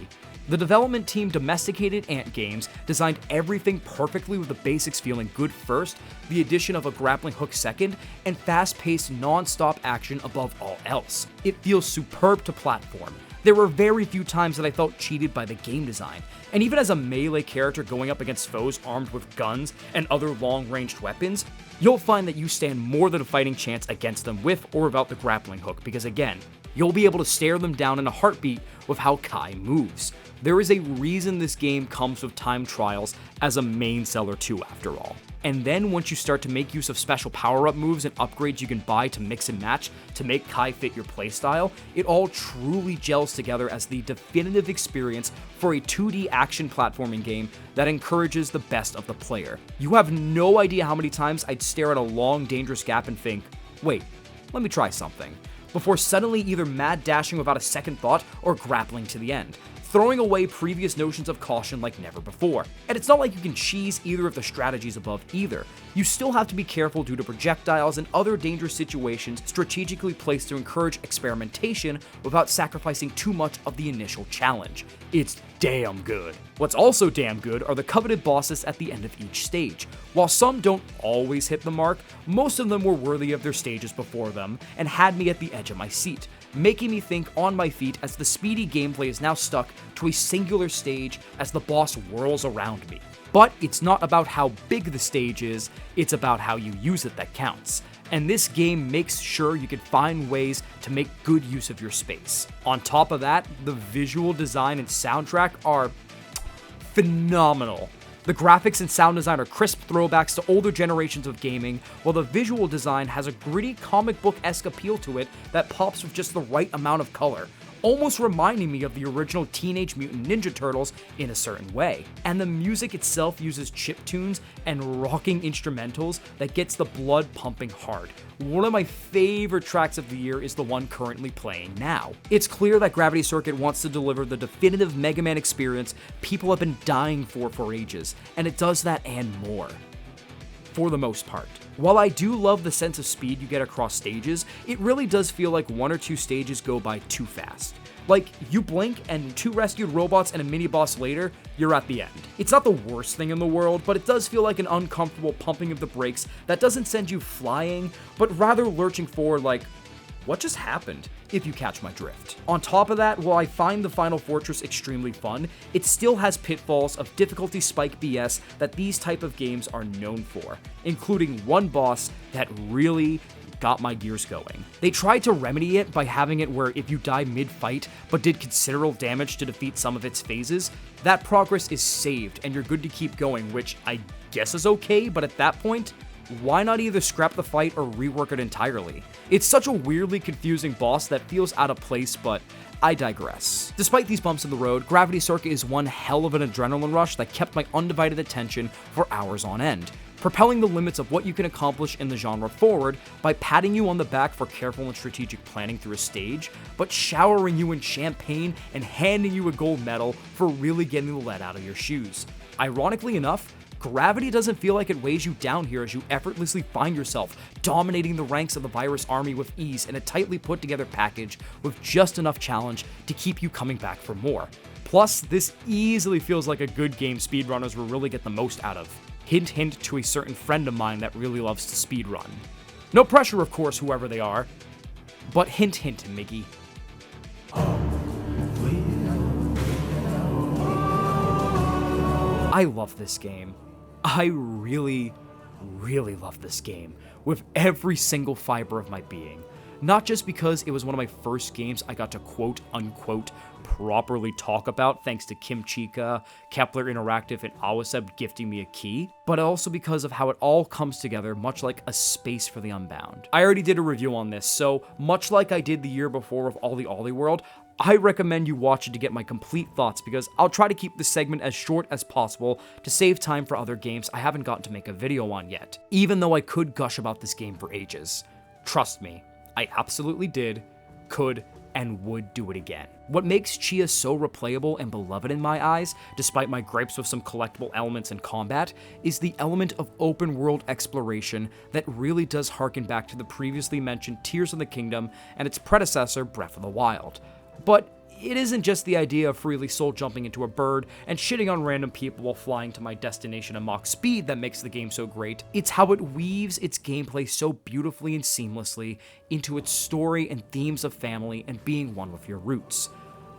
The development team domesticated Ant Games, designed everything perfectly with the basics feeling good first, the addition of a grappling hook second, and fast-paced non-stop action above all else. It feels superb to platform. There were very few times that I felt cheated by the game design, and even as a melee character going up against foes armed with guns and other long-ranged weapons, you'll find that you stand more than a fighting chance against them with or without the grappling hook, because again, you'll be able to stare them down in a heartbeat with how Kai moves. There is a reason this game comes with time trials as a main seller too, after all. And then once you start to make use of special power-up moves and upgrades you can buy to mix and match to make Kai fit your playstyle, it all truly gels together as the definitive experience for a 2D action platforming game that encourages the best of the player. You have no idea how many times I'd stare at a long, dangerous gap and think, wait, let me try something, before suddenly either mad dashing without a second thought or grappling to the end, throwing away previous notions of caution like never before. And it's not like you can cheese either of the strategies above either. You still have to be careful due to projectiles and other dangerous situations strategically placed to encourage experimentation without sacrificing too much of the initial challenge. It's damn good. What's also damn good are the coveted bosses at the end of each stage. While some don't always hit the mark, most of them were worthy of their stages before them and had me at the edge of my seat, making me think on my feet as the speedy gameplay is now stuck to a singular stage as the boss whirls around me. But it's not about how big the stage is, it's about how you use it that counts. And this game makes sure you can find ways to make good use of your space. On top of that, the visual design and soundtrack are phenomenal. The graphics and sound design are crisp throwbacks to older generations of gaming, while the visual design has a gritty comic book-esque appeal to it that pops with just the right amount of color, almost reminding me of the original Teenage Mutant Ninja Turtles in a certain way. And the music itself uses chiptunes and rocking instrumentals that gets the blood pumping hard. One of my favorite tracks of the year is the one currently playing now. It's clear that Gravity Circuit wants to deliver the definitive Mega Man experience people have been dying for ages, and it does that and more. For the most part. While I do love the sense of speed you get across stages, it really does feel like one or two stages go by too fast. Like, you blink and 2 rescued robots and a mini-boss later, you're at the end. It's not the worst thing in the world, but it does feel like an uncomfortable pumping of the brakes that doesn't send you flying, but rather lurching forward like, what just happened? If you catch my drift. On top of that, while I find the Final Fortress extremely fun, it still has pitfalls of difficulty spike BS that these type of games are known for, including one boss that really got my gears going. They tried to remedy it by having it where if you die mid-fight but did considerable damage to defeat some of its phases, that progress is saved and you're good to keep going, which I guess is okay, but at that point, why not either scrap the fight or rework it entirely? It's such a weirdly confusing boss that feels out of place, but I digress. Despite these bumps in the road, Gravity Circuit is one hell of an adrenaline rush that kept my undivided attention for hours on end, propelling the limits of what you can accomplish in the genre forward by patting you on the back for careful and strategic planning through a stage, but showering you in champagne and handing you a gold medal for really getting the lead out of your shoes. Ironically enough, gravity doesn't feel like it weighs you down here as you effortlessly find yourself dominating the ranks of the virus army with ease in a tightly put together package with just enough challenge to keep you coming back for more. Plus, this easily feels like a good game speedrunners will really get the most out of. Hint hint to a certain friend of mine that really loves to speedrun. No pressure, of course, whoever they are, but hint hint, Miggy. I love this game. I really, really love this game with every single fiber of my being. Not just because it was one of my first games I got to quote unquote properly talk about thanks to Kim Chica, Kepler Interactive, and Awaseb gifting me a key, but also because of how it all comes together much like a space for the Unbound. I already did a review on this, so much like I did the year before with Ollie Ollie World, I recommend you watch it to get my complete thoughts because I'll try to keep this segment as short as possible to save time for other games I haven't gotten to make a video on yet, even though I could gush about this game for ages. Trust me, I absolutely did, could, and would do it again. What makes Chia so replayable and beloved in my eyes, despite my gripes with some collectible elements in combat, is the element of open world exploration that really does harken back to the previously mentioned Tears of the Kingdom and its predecessor, Breath of the Wild. But it isn't just the idea of freely soul jumping into a bird and shitting on random people while flying to my destination at Mach speed that makes the game so great. It's how it weaves its gameplay so beautifully and seamlessly into its story and themes of family and being one with your roots.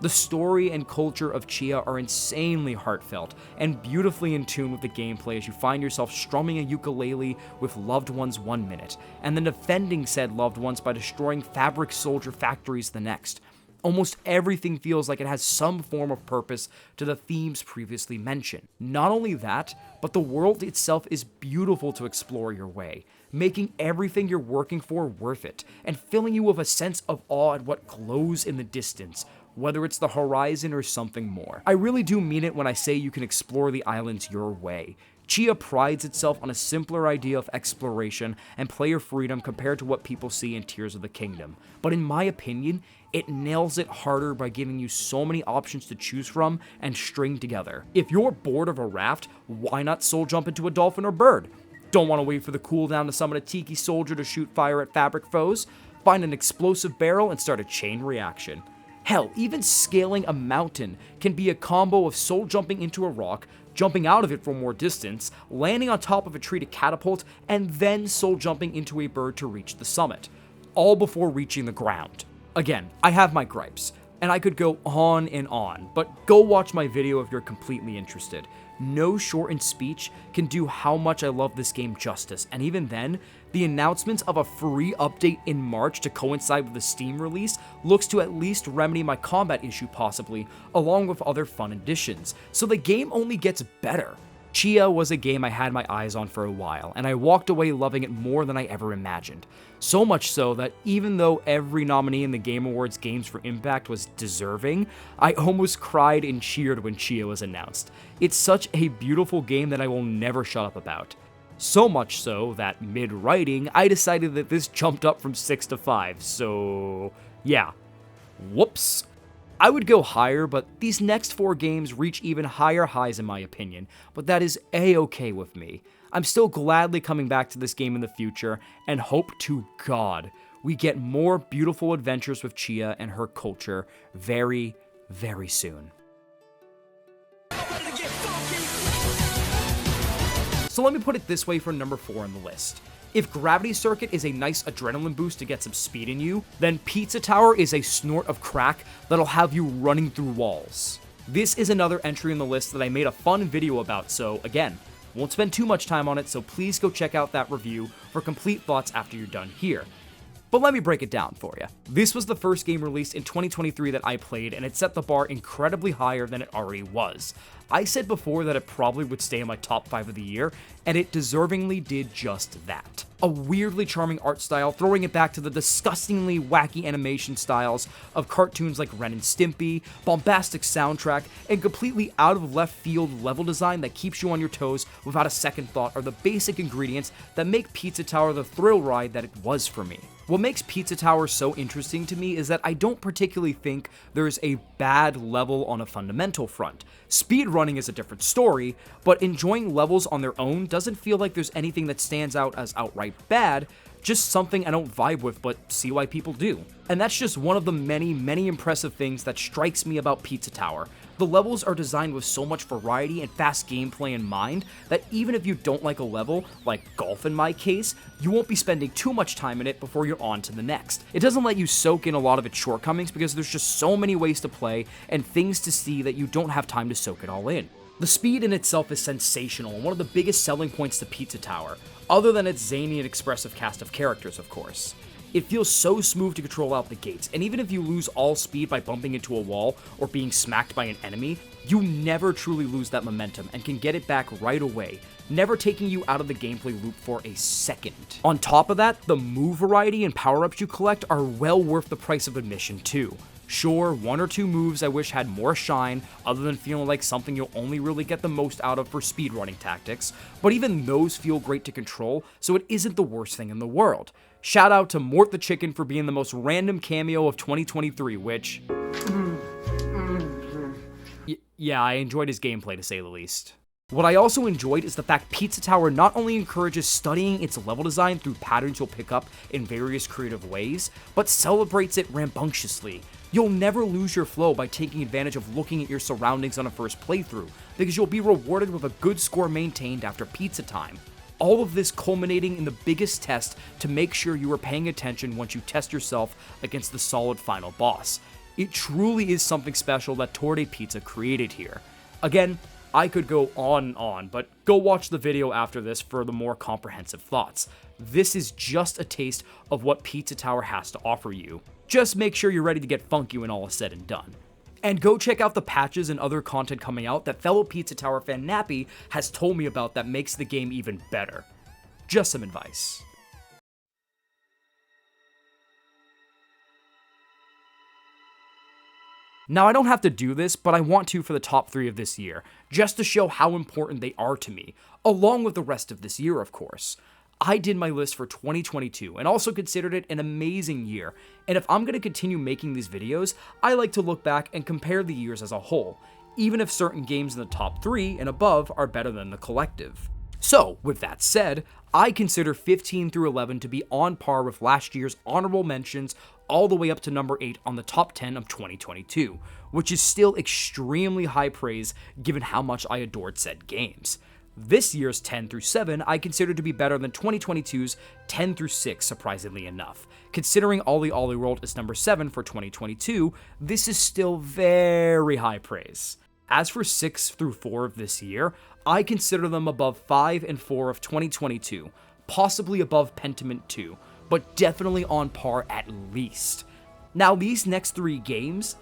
The story and culture of Chia are insanely heartfelt and beautifully in tune with the gameplay as you find yourself strumming a ukulele with loved ones 1 minute, and then defending said loved ones by destroying fabric soldier factories the next. Almost everything feels like it has some form of purpose to the themes previously mentioned. Not only that, but the world itself is beautiful to explore your way, making everything you're working for worth it, and filling you with a sense of awe at what glows in the distance, whether it's the horizon or something more. I really do mean it when I say you can explore the islands your way. Chia prides itself on a simpler idea of exploration and player freedom compared to what people see in Tears of the Kingdom. But in my opinion, it nails it harder by giving you so many options to choose from and string together. If you're bored of a raft, why not soul jump into a dolphin or bird? Don't want to wait for the cooldown to summon a tiki soldier to shoot fire at fabric foes? Find an explosive barrel and start a chain reaction. Hell, even scaling a mountain can be a combo of soul jumping into a rock, jumping out of it for more distance, landing on top of a tree to catapult, and then soul jumping into a bird to reach the summit, all before reaching the ground. Again, I have my gripes, and I could go on and on, but go watch my video if you're completely interested. No shortened speech can do how much I love this game justice, and even then, the announcements of a free update in March to coincide with the Steam release looks to at least remedy my combat issue possibly, along with other fun additions, so the game only gets better. Chia was a game I had my eyes on for a while, and I walked away loving it more than I ever imagined. So much so that even though every nominee in the Game Awards Games for Impact was deserving, I almost cried and cheered when Chia was announced. It's such a beautiful game that I will never shut up about. So much so that mid-writing, I decided that this jumped up from 6 to 5, so yeah. Whoops. I would go higher, but these next 4 games reach even higher highs in my opinion, but that is a-okay with me. I'm still gladly coming back to this game in the future, and hope to God we get more beautiful adventures with Chia and her culture very, very soon. So let me put it this way for number 4 on the list. If Gravity Circuit is a nice adrenaline boost to get some speed in you, then Pizza Tower is a snort of crack that'll have you running through walls. This is another entry in the list that I made a fun video about, so again, won't spend too much time on it, so please go check out that review for complete thoughts after you're done here. But let me break it down for you. This was the first game released in 2023 that I played, and it set the bar incredibly higher than it already was. I said before that it probably would stay in my top 5 of the year, and it deservingly did just that. A weirdly charming art style, throwing it back to the disgustingly wacky animation styles of cartoons like Ren and Stimpy, bombastic soundtrack, and completely out of left field level design that keeps you on your toes without a second thought are the basic ingredients that make Pizza Tower the thrill ride that it was for me. What makes Pizza Tower so interesting to me is that I don't particularly think there's a bad level on a fundamental front. Speedrunning is a different story, but enjoying levels on their own doesn't feel like there's anything that stands out as outright bad, just something I don't vibe with but see why people do. And that's just one of the many, many impressive things that strikes me about Pizza Tower. The levels are designed with so much variety and fast gameplay in mind that even if you don't like a level, like golf in my case, you won't be spending too much time in it before you're on to the next. It doesn't let you soak in a lot of its shortcomings because there's just so many ways to play and things to see that you don't have time to soak it all in. The speed in itself is sensational and one of the biggest selling points to Pizza Tower, other than its zany and expressive cast of characters, of course. It feels so smooth to control out the gates, and even if you lose all speed by bumping into a wall or being smacked by an enemy, you never truly lose that momentum and can get it back right away, never taking you out of the gameplay loop for a second. On top of that, the move variety and power-ups you collect are well worth the price of admission too. Sure, 1 or 2 moves I wish had more shine, other than feeling like something you'll only really get the most out of for speedrunning tactics, but even those feel great to control, so it isn't the worst thing in the world. Shout out to Mort the Chicken for being the most random cameo of 2023, which... yeah, I enjoyed his gameplay to say the least. What I also enjoyed is the fact Pizza Tower not only encourages studying its level design through patterns you'll pick up in various creative ways, but celebrates it rambunctiously. You'll never lose your flow by taking advantage of looking at your surroundings on a first playthrough, because you'll be rewarded with a good score maintained after pizza time. All of this culminating in the biggest test to make sure you are paying attention once you test yourself against the solid final boss. It truly is something special that Torte Pizza created here. Again, I could go on and on, but go watch the video after this for the more comprehensive thoughts. This is just a taste of what Pizza Tower has to offer you. Just make sure you're ready to get funky when all is said and done. And go check out the patches and other content coming out that fellow Pizza Tower fan Nappy has told me about that makes the game even better. Just some advice. Now, I don't have to do this, but I want to for the top 3 of this year, just to show how important they are to me, along with the rest of this year, of course. I did my list for 2022 and also considered it an amazing year, and if I'm going to continue making these videos, I like to look back and compare the years as a whole, even if certain games in the top 3 and above are better than the collective. So, with that said, I consider 15 through 11 to be on par with last year's honorable mentions all the way up to number 8 on the top 10 of 2022, which is still extremely high praise given how much I adored said games. This year's 10 through 7 I consider to be better than 2022's 10 through 6, surprisingly enough. Considering Ollie Ollie World is number 7 for 2022, this is still very high praise. As for 6 through 4 of this year, I consider them above 5 and 4 of 2022, possibly above Pentiment 2, but definitely on par at least. Now, these next 3 games,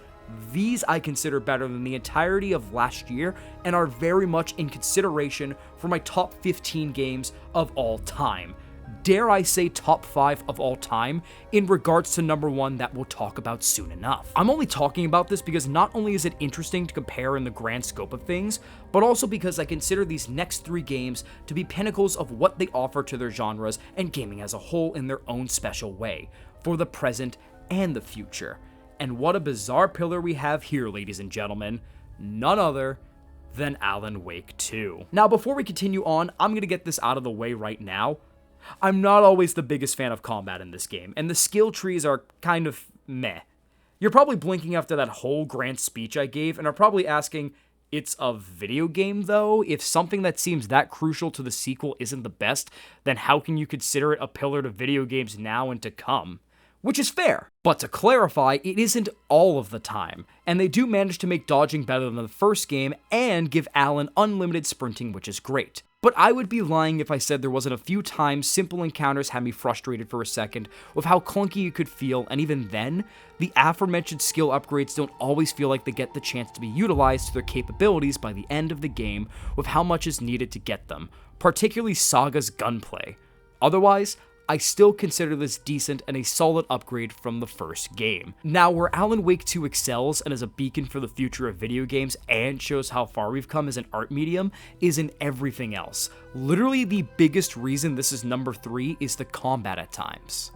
these I consider better than the entirety of last year and are very much in consideration for my top 15 games of all time. Dare I say top 5 of all time in regards to number 1 that we'll talk about soon enough. I'm only talking about this because not only is it interesting to compare in the grand scope of things, but also because I consider these next 3 games to be pinnacles of what they offer to their genres and gaming as a whole in their own special way, for the present and the future. And what a bizarre pillar we have here, ladies and gentlemen. None other than Alan Wake 2. Now, before we continue on, I'm going to get this out of the way right now. I'm not always the biggest fan of combat in this game, and the skill trees are kind of meh. You're probably blinking after that whole grand speech I gave, and are probably asking, it's a video game though? If something that seems that crucial to the sequel isn't the best, then how can you consider it a pillar to video games now and to come? Which is fair, but to clarify, it isn't all of the time, and they do manage to make dodging better than the first game and give Alan unlimited sprinting, which is great. But I would be lying if I said there wasn't a few times simple encounters had me frustrated for a second with how clunky it could feel, and even then, the aforementioned skill upgrades don't always feel like they get the chance to be utilized to their capabilities by the end of the game with how much is needed to get them, particularly Saga's gunplay. Otherwise, I still consider this decent and a solid upgrade from the first game. Now, where Alan Wake 2 excels and is a beacon for the future of video games and shows how far we've come as an art medium is in everything else. Literally the biggest reason this is number 3 is the combat at times.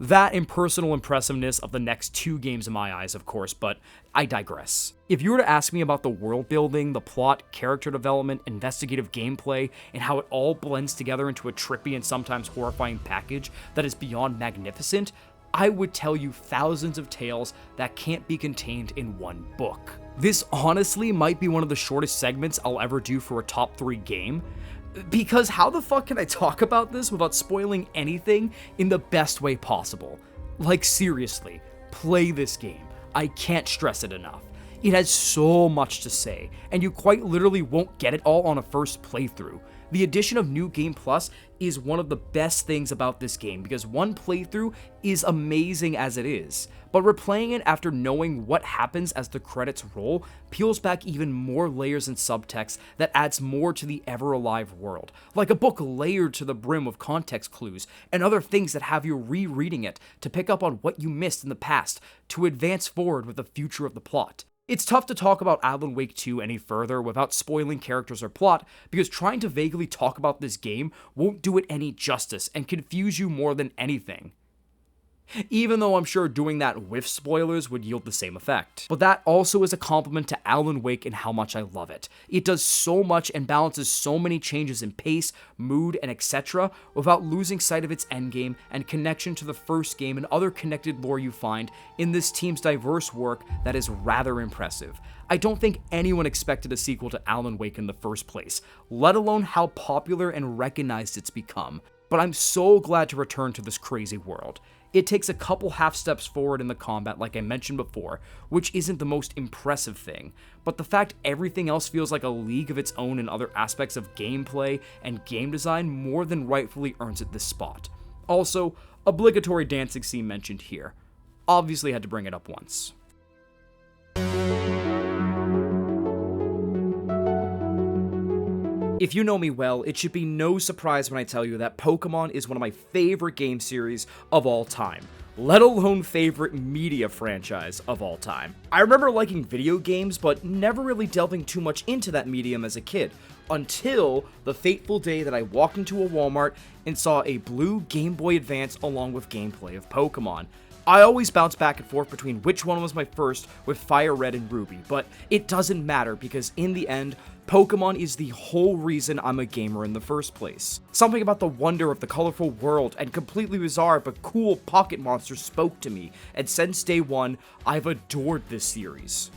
That and personal impressiveness of the next 2 games in my eyes, of course, but I digress. If you were to ask me about the world building, the plot, character development, investigative gameplay, and how it all blends together into a trippy and sometimes horrifying package that is beyond magnificent, I would tell you thousands of tales that can't be contained in one book. This honestly might be one of the shortest segments I'll ever do for a top 3 game, because how the fuck can I talk about this without spoiling anything in the best way possible? Like, seriously, play this game. I can't stress it enough. It has so much to say, and you quite literally won't get it all on a first playthrough. The addition of New Game Plus is one of the best things about this game because one playthrough is amazing as it is, but replaying it after knowing what happens as the credits roll peels back even more layers and subtext that adds more to the ever-alive world, like a book layered to the brim with context clues and other things that have you rereading it to pick up on what you missed in the past to advance forward with the future of the plot. It's tough to talk about Alan Wake 2 any further without spoiling characters or plot, because trying to vaguely talk about this game won't do it any justice and confuse you more than anything. Even though I'm sure doing that with spoilers would yield the same effect. But that also is a compliment to Alan Wake and how much I love it. It does so much and balances so many changes in pace, mood, and etc. without losing sight of its endgame and connection to the first game and other connected lore you find in this team's diverse work that is rather impressive. I don't think anyone expected a sequel to Alan Wake in the first place, let alone how popular and recognized it's become. But I'm so glad to return to this crazy world. It takes a couple half steps forward in the combat like I mentioned before, which isn't the most impressive thing, but the fact everything else feels like a league of its own in other aspects of gameplay and game design more than rightfully earns it this spot. Also, obligatory dancing scene mentioned here. Obviously had to bring it up once. If you know me well, it should be no surprise when I tell you that Pokemon is one of my favorite game series of all time, let alone favorite media franchise of all time. I remember liking video games, but never really delving too much into that medium as a kid, until the fateful day that I walked into a Walmart and saw a blue Game Boy Advance along with gameplay of Pokemon. I always bounce back and forth between which one was my first with Fire Red and Ruby, but it doesn't matter because in the end, Pokemon is the whole reason I'm a gamer in the first place. Something about the wonder of the colorful world and completely bizarre but cool pocket monsters spoke to me, and since day one, I've adored this series.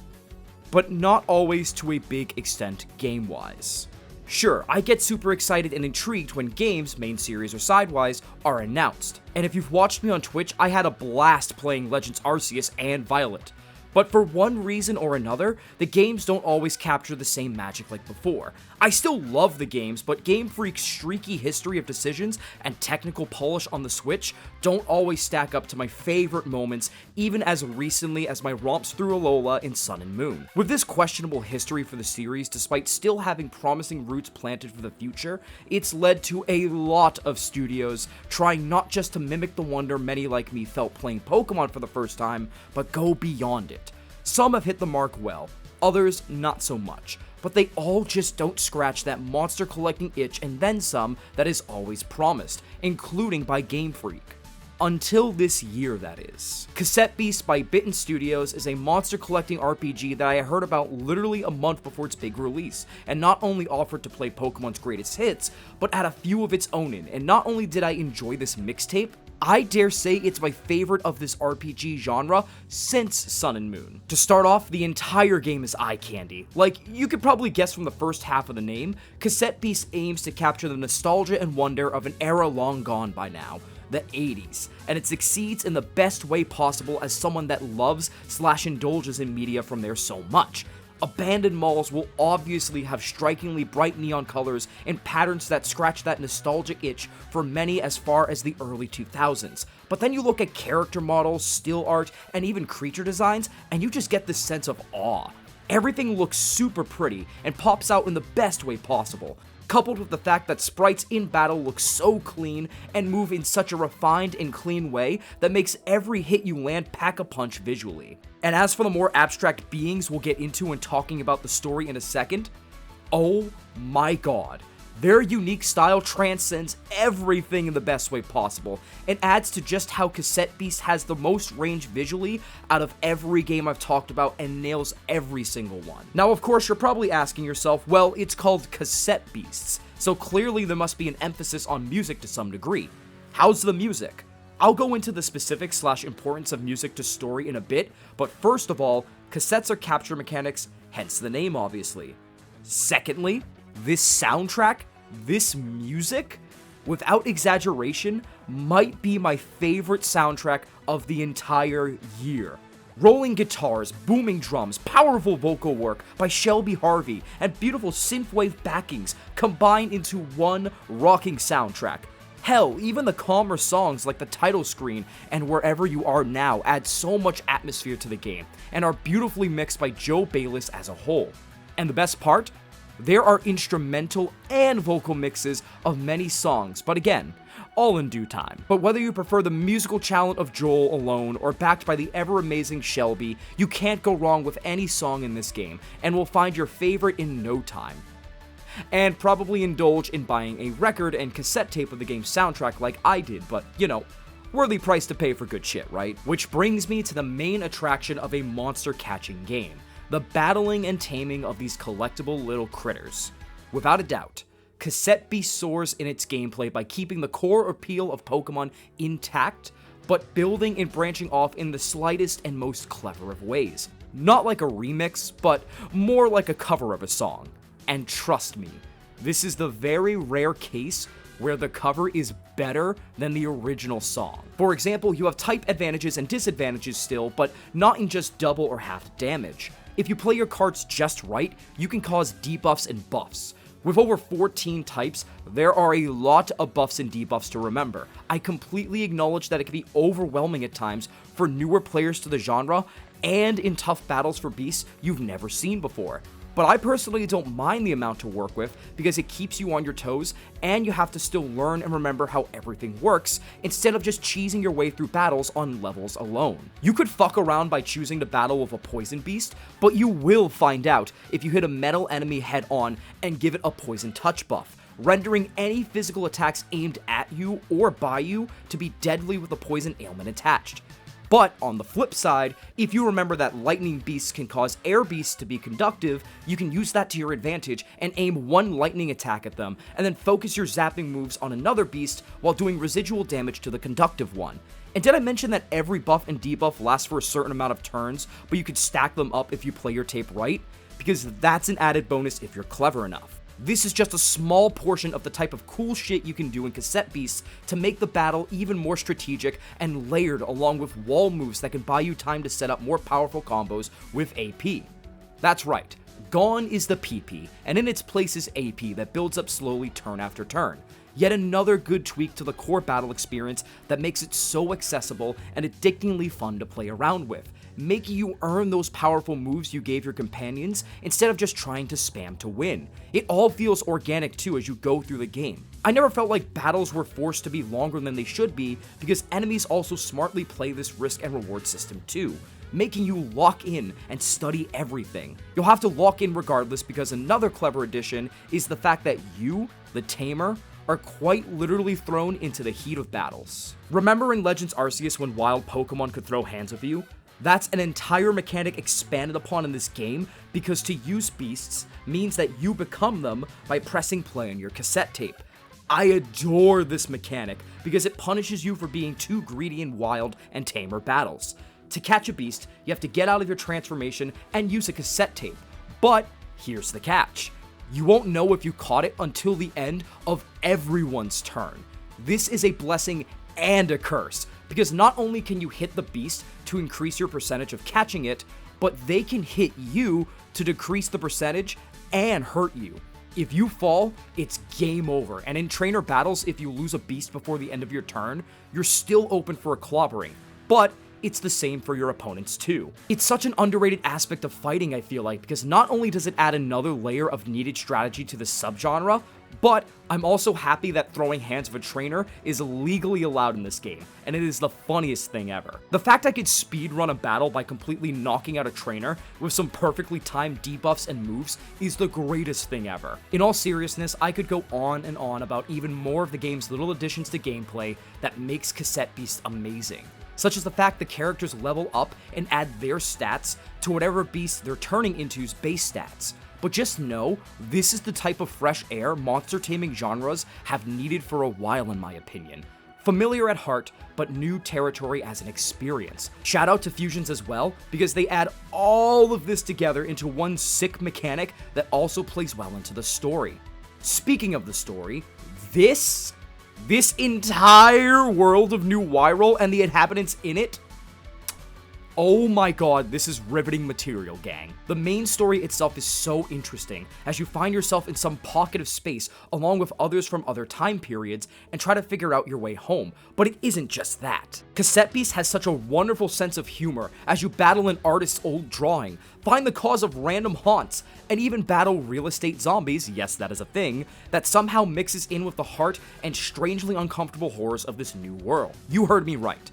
But not always to a big extent game-wise. Sure, I get super excited and intrigued when games, main series or sidewise, are announced. And if you've watched me on Twitch, I had a blast playing Legends Arceus and Violet. But for one reason or another, the games don't always capture the same magic like before. I still love the games, but Game Freak's streaky history of decisions and technical polish on the Switch don't always stack up to my favorite moments, even as recently as my romps through Alola in Sun and Moon. With this questionable history for the series, despite still having promising roots planted for the future, it's led to a lot of studios trying not just to mimic the wonder many like me felt playing Pokemon for the first time, but go beyond it. Some have hit the mark well, others not so much, but they all just don't scratch that monster collecting itch and then some that is always promised, including by Game Freak. Until this year, that is. Cassette Beast by Bitten Studios is a monster collecting RPG that I heard about literally a month before its big release, and not only offered to play Pokemon's greatest hits, but add a few of its own in, and not only did I enjoy this mixtape, I dare say it's my favorite of this RPG genre since Sun and Moon. To start off, the entire game is eye candy. Like, you could probably guess from the first half of the name, Cassette Beast aims to capture the nostalgia and wonder of an era long gone by now, the 80s, and it succeeds in the best way possible as someone that loves/indulges in media from there so much. Abandoned malls will obviously have strikingly bright neon colors and patterns that scratch that nostalgic itch for many as far as the early 2000s. But then you look at character models, still art, and even creature designs, and you just get this sense of awe. Everything looks super pretty and pops out in the best way possible, coupled with the fact that sprites in battle look so clean and move in such a refined and clean way that makes every hit you land pack a punch visually. And as for the more abstract beings we'll get into when talking about the story in a second, oh my god. Their unique style transcends everything in the best way possible, and adds to just how Cassette Beast has the most range visually out of every game I've talked about and nails every single one. Now, of course, you're probably asking yourself, well, it's called Cassette Beasts, so clearly there must be an emphasis on music to some degree. How's the music? I'll go into the specifics/importance of music to story in a bit, but first of all, cassettes are capture mechanics, hence the name obviously. Secondly, this soundtrack, this music, without exaggeration, might be my favorite soundtrack of the entire year. Rolling guitars, booming drums, powerful vocal work by Shelby Harvey, and beautiful synthwave backings combine into one rocking soundtrack. Hell, even the calmer songs like the title screen and Wherever You Are Now add so much atmosphere to the game, and are beautifully mixed by Joe Bayless as a whole. And the best part? There are instrumental and vocal mixes of many songs, but again, all in due time. But whether you prefer the musical talent of Joel alone or backed by the ever-amazing Shelby, you can't go wrong with any song in this game, and will find your favorite in no time. And probably indulge in buying a record and cassette tape of the game's soundtrack like I did, but, you know, worthy price to pay for good shit, right? Which brings me to the main attraction of a monster-catching game, the battling and taming of these collectible little critters. Without a doubt, Cassette Beast soars in its gameplay by keeping the core appeal of Pokemon intact, but building and branching off in the slightest and most clever of ways. Not like a remix, but more like a cover of a song. And trust me, this is the very rare case where the cover is better than the original song. For example, you have type advantages and disadvantages still, but not in just double or half damage. If you play your cards just right, you can cause debuffs and buffs. With over 14 types, there are a lot of buffs and debuffs to remember. I completely acknowledge that it can be overwhelming at times for newer players to the genre, and in tough battles for beasts you've never seen before. But I personally don't mind the amount to work with because it keeps you on your toes and you have to still learn and remember how everything works instead of just cheesing your way through battles on levels alone. You could fuck around by choosing to battle with a poison beast, but you will find out if you hit a metal enemy head on and give it a poison touch buff, rendering any physical attacks aimed at you or by you to be deadly with a poison ailment attached. But on the flip side, if you remember that lightning beasts can cause air beasts to be conductive, you can use that to your advantage and aim one lightning attack at them, and then focus your zapping moves on another beast while doing residual damage to the conductive one. And did I mention that every buff and debuff lasts for a certain amount of turns, but you can stack them up if you play your tape right? Because that's an added bonus if you're clever enough. This is just a small portion of the type of cool shit you can do in Cassette Beasts to make the battle even more strategic and layered, along with wall moves that can buy you time to set up more powerful combos with AP. That's right, gone is the PP, and in its place is AP that builds up slowly turn after turn. Yet another good tweak to the core battle experience that makes it so accessible and addictingly fun to play around with, making you earn those powerful moves you gave your companions instead of just trying to spam to win. It all feels organic too as you go through the game. I never felt like battles were forced to be longer than they should be because enemies also smartly play this risk and reward system too, making you lock in and study everything. You'll have to lock in regardless because another clever addition is the fact that you, the tamer, are quite literally thrown into the heat of battles. Remember in Legends Arceus when wild Pokemon could throw hands with you? That's an entire mechanic expanded upon in this game because to use beasts means that you become them by pressing play on your cassette tape. I adore this mechanic because it punishes you for being too greedy in wild and tamer battles. To catch a beast, you have to get out of your transformation and use a cassette tape. But here's the catch. You won't know if you caught it until the end of everyone's turn. This is a blessing and a curse, because not only can you hit the beast to increase your percentage of catching it, but they can hit you to decrease the percentage and hurt you. If you fall, it's game over, and in trainer battles, if you lose a beast before the end of your turn, you're still open for a clobbering, but it's the same for your opponents too. It's such an underrated aspect of fighting, I feel like, because not only does it add another layer of needed strategy to the subgenre, but I'm also happy that throwing hands of a trainer is legally allowed in this game, and it is the funniest thing ever. The fact I could speedrun a battle by completely knocking out a trainer with some perfectly timed debuffs and moves is the greatest thing ever. In all seriousness, I could go on and on about even more of the game's little additions to gameplay that makes Cassette Beasts amazing, such as the fact the characters level up and add their stats to whatever beast they're turning into's base stats. But just know, this is the type of fresh air monster taming genres have needed for a while in my opinion. Familiar at heart, but new territory as an experience. Shout out to Fusions as well, because they add all of this together into one sick mechanic that also plays well into the story. Speaking of the story, this entire world of New Hyrule and the inhabitants in it, Oh my god, this is riveting material, gang. The main story itself is so interesting, as you find yourself in some pocket of space along with others from other time periods and try to figure out your way home. But it isn't just that. Cassette Beast has such a wonderful sense of humor as you battle an artist's old drawing, find the cause of random haunts, and even battle real estate zombies, yes that is a thing, that somehow mixes in with the heart and strangely uncomfortable horrors of this new world. You heard me right.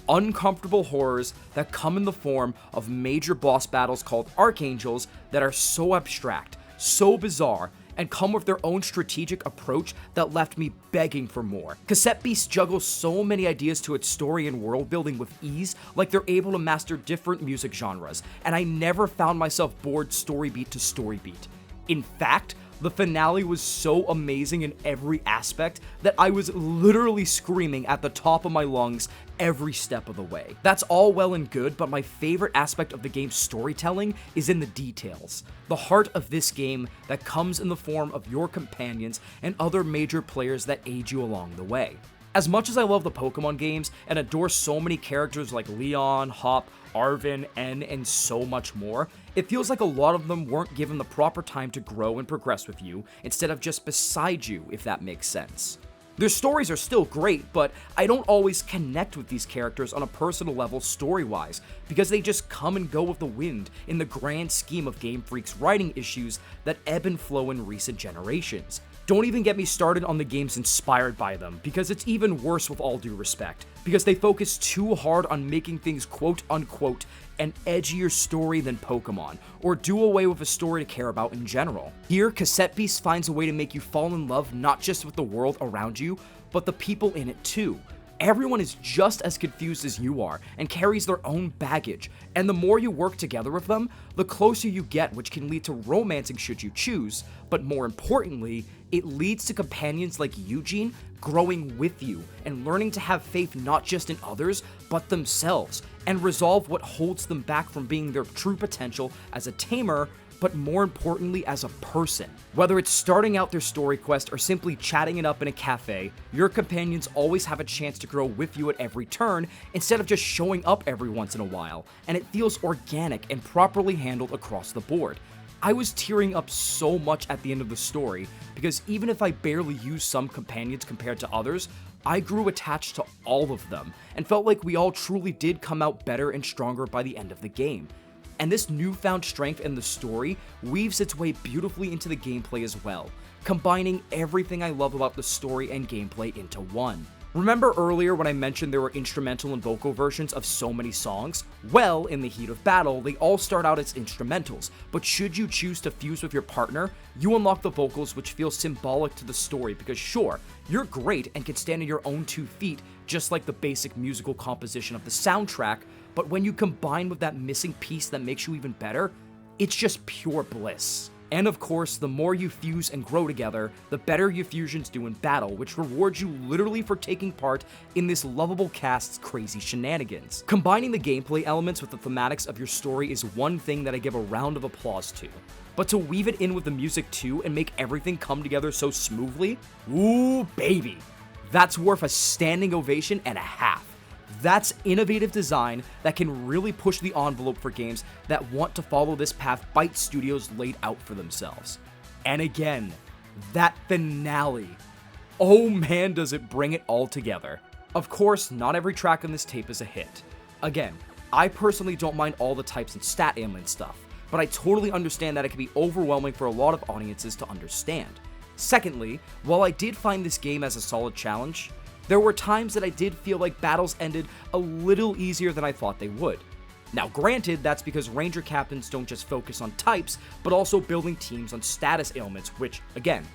Uncomfortable horrors that come in the form of major boss battles called archangels that are so abstract, so bizarre, and come with their own strategic approach that left me begging for more. Cassette Beast juggles so many ideas to its story and world building with ease, like they're able to master different music genres, and I never found myself bored story beat to story beat. In fact, the finale was so amazing in every aspect that I was literally screaming at the top of my lungs every step of the way. That's all well and good, but my favorite aspect of the game's storytelling is in the details. The heart of this game that comes in the form of your companions and other major players that aid you along the way. As much as I love the Pokemon games and adore so many characters like Leon, Hop, Arven, N, and so much more, it feels like a lot of them weren't given the proper time to grow and progress with you, instead of just beside you, if that makes sense. Their stories are still great, but I don't always connect with these characters on a personal level story-wise, because they just come and go with the wind in the grand scheme of Game Freak's writing issues that ebb and flow in recent generations. Don't even get me started on the games inspired by them, because it's even worse with all due respect, because they focus too hard on making things quote-unquote an edgier story than Pokemon, or do away with a story to care about in general. Here, Cassette Beast finds a way to make you fall in love not just with the world around you, but the people in it too. Everyone is just as confused as you are and carries their own baggage, and the more you work together with them, the closer you get, which can lead to romancing should you choose, but more importantly, it leads to companions like Eugene growing with you and learning to have faith not just in others, but themselves, and resolve what holds them back from being their true potential as a tamer, but more importantly as a person. Whether it's starting out their story quest or simply chatting it up in a cafe, your companions always have a chance to grow with you at every turn instead of just showing up every once in a while, and it feels organic and properly handled across the board. I was tearing up so much at the end of the story, because even if I barely used some companions compared to others, I grew attached to all of them, and felt like we all truly did come out better and stronger by the end of the game. And this newfound strength in the story weaves its way beautifully into the gameplay as well, combining everything I love about the story and gameplay into one. Remember earlier when I mentioned there were instrumental and vocal versions of so many songs? Well, in the heat of battle, they all start out as instrumentals, but should you choose to fuse with your partner, you unlock the vocals, which feel symbolic to the story, because sure, you're great and can stand on your own 2 feet, just like the basic musical composition of the soundtrack, but when you combine with that missing piece that makes you even better, it's just pure bliss. And of course, the more you fuse and grow together, the better your fusions do in battle, which rewards you literally for taking part in this lovable cast's crazy shenanigans. Combining the gameplay elements with the thematics of your story is one thing that I give a round of applause to. But to weave it in with the music too and make everything come together so smoothly, ooh baby, that's worth a standing ovation and a half. That's innovative design that can really push the envelope for games that want to follow this path Byte Studios laid out for themselves. And again, that finale. Oh man, does it bring it all together. Of course, not every track on this tape is a hit. Again, I personally don't mind all the types and stat ailment stuff, but I totally understand that it can be overwhelming for a lot of audiences to understand. Secondly, while I did find this game as a solid challenge, there were times that I did feel like battles ended a little easier than I thought they would. Now granted, that's because Ranger Captains don't just focus on types, but also building teams on status ailments, which, again,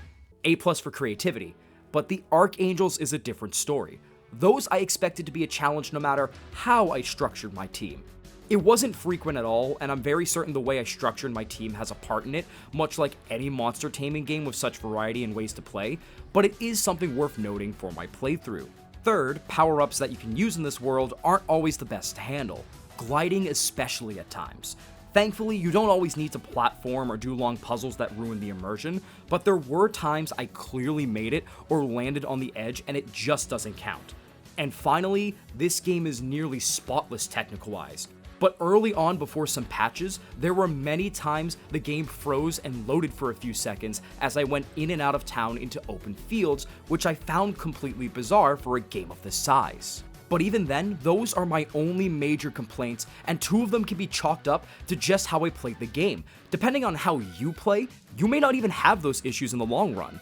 A+ for creativity. But the Archangels is a different story. Those I expected to be a challenge no matter how I structured my team. It wasn't frequent at all, and I'm very certain the way I structured my team has a part in it, much like any monster taming game with such variety and ways to play, but it is something worth noting for my playthrough. Third, power-ups that you can use in this world aren't always the best to handle, gliding especially at times. Thankfully, you don't always need to platform or do long puzzles that ruin the immersion, but there were times I clearly made it or landed on the edge and it just doesn't count. And finally, this game is nearly spotless technical-wise. But early on, before some patches, there were many times the game froze and loaded for a few seconds as I went in and out of town into open fields, which I found completely bizarre for a game of this size. But even then, those are my only major complaints, and 2 of them can be chalked up to just how I played the game. Depending on how you play, you may not even have those issues in the long run.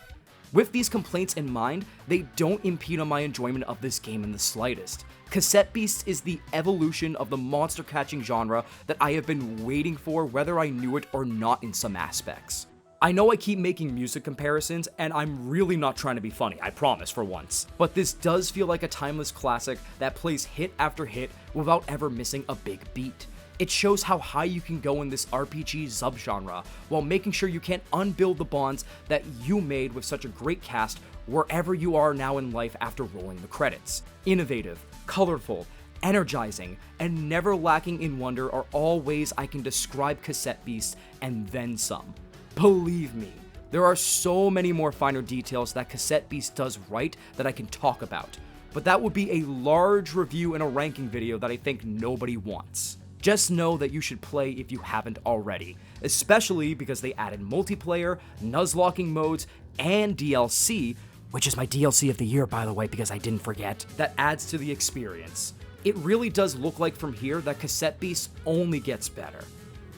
With these complaints in mind, they don't impede on my enjoyment of this game in the slightest. Cassette Beasts is the evolution of the monster catching genre that I have been waiting for, whether I knew it or not in some aspects. I know I keep making music comparisons, and I'm really not trying to be funny, I promise for once. But this does feel like a timeless classic that plays hit after hit without ever missing a big beat. It shows how high you can go in this RPG subgenre, while making sure you can't unbuild the bonds that you made with such a great cast wherever you are now in life after rolling the credits. Innovative, colorful, energizing, and never lacking in wonder are all ways I can describe Cassette Beasts and then some. Believe me, there are so many more finer details that Cassette Beast does right that I can talk about, but that would be a large review and a ranking video that I think nobody wants. Just know that you should play if you haven't already, especially because they added multiplayer, nuzlocking modes, and DLC, which is my DLC of the year, by the way, because I didn't forget, that adds to the experience. It really does look like from here that Cassette Beast only gets better.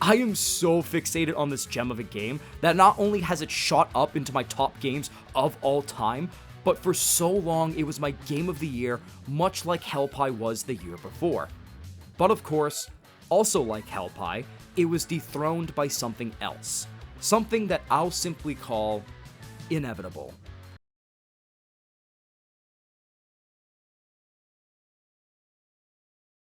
I am so fixated on this gem of a game that not only has it shot up into my top games of all time, but for so long it was my game of the year, much like Hellpie was the year before. But of course, also like Hellpie, it was dethroned by something else. Something that I'll simply call inevitable.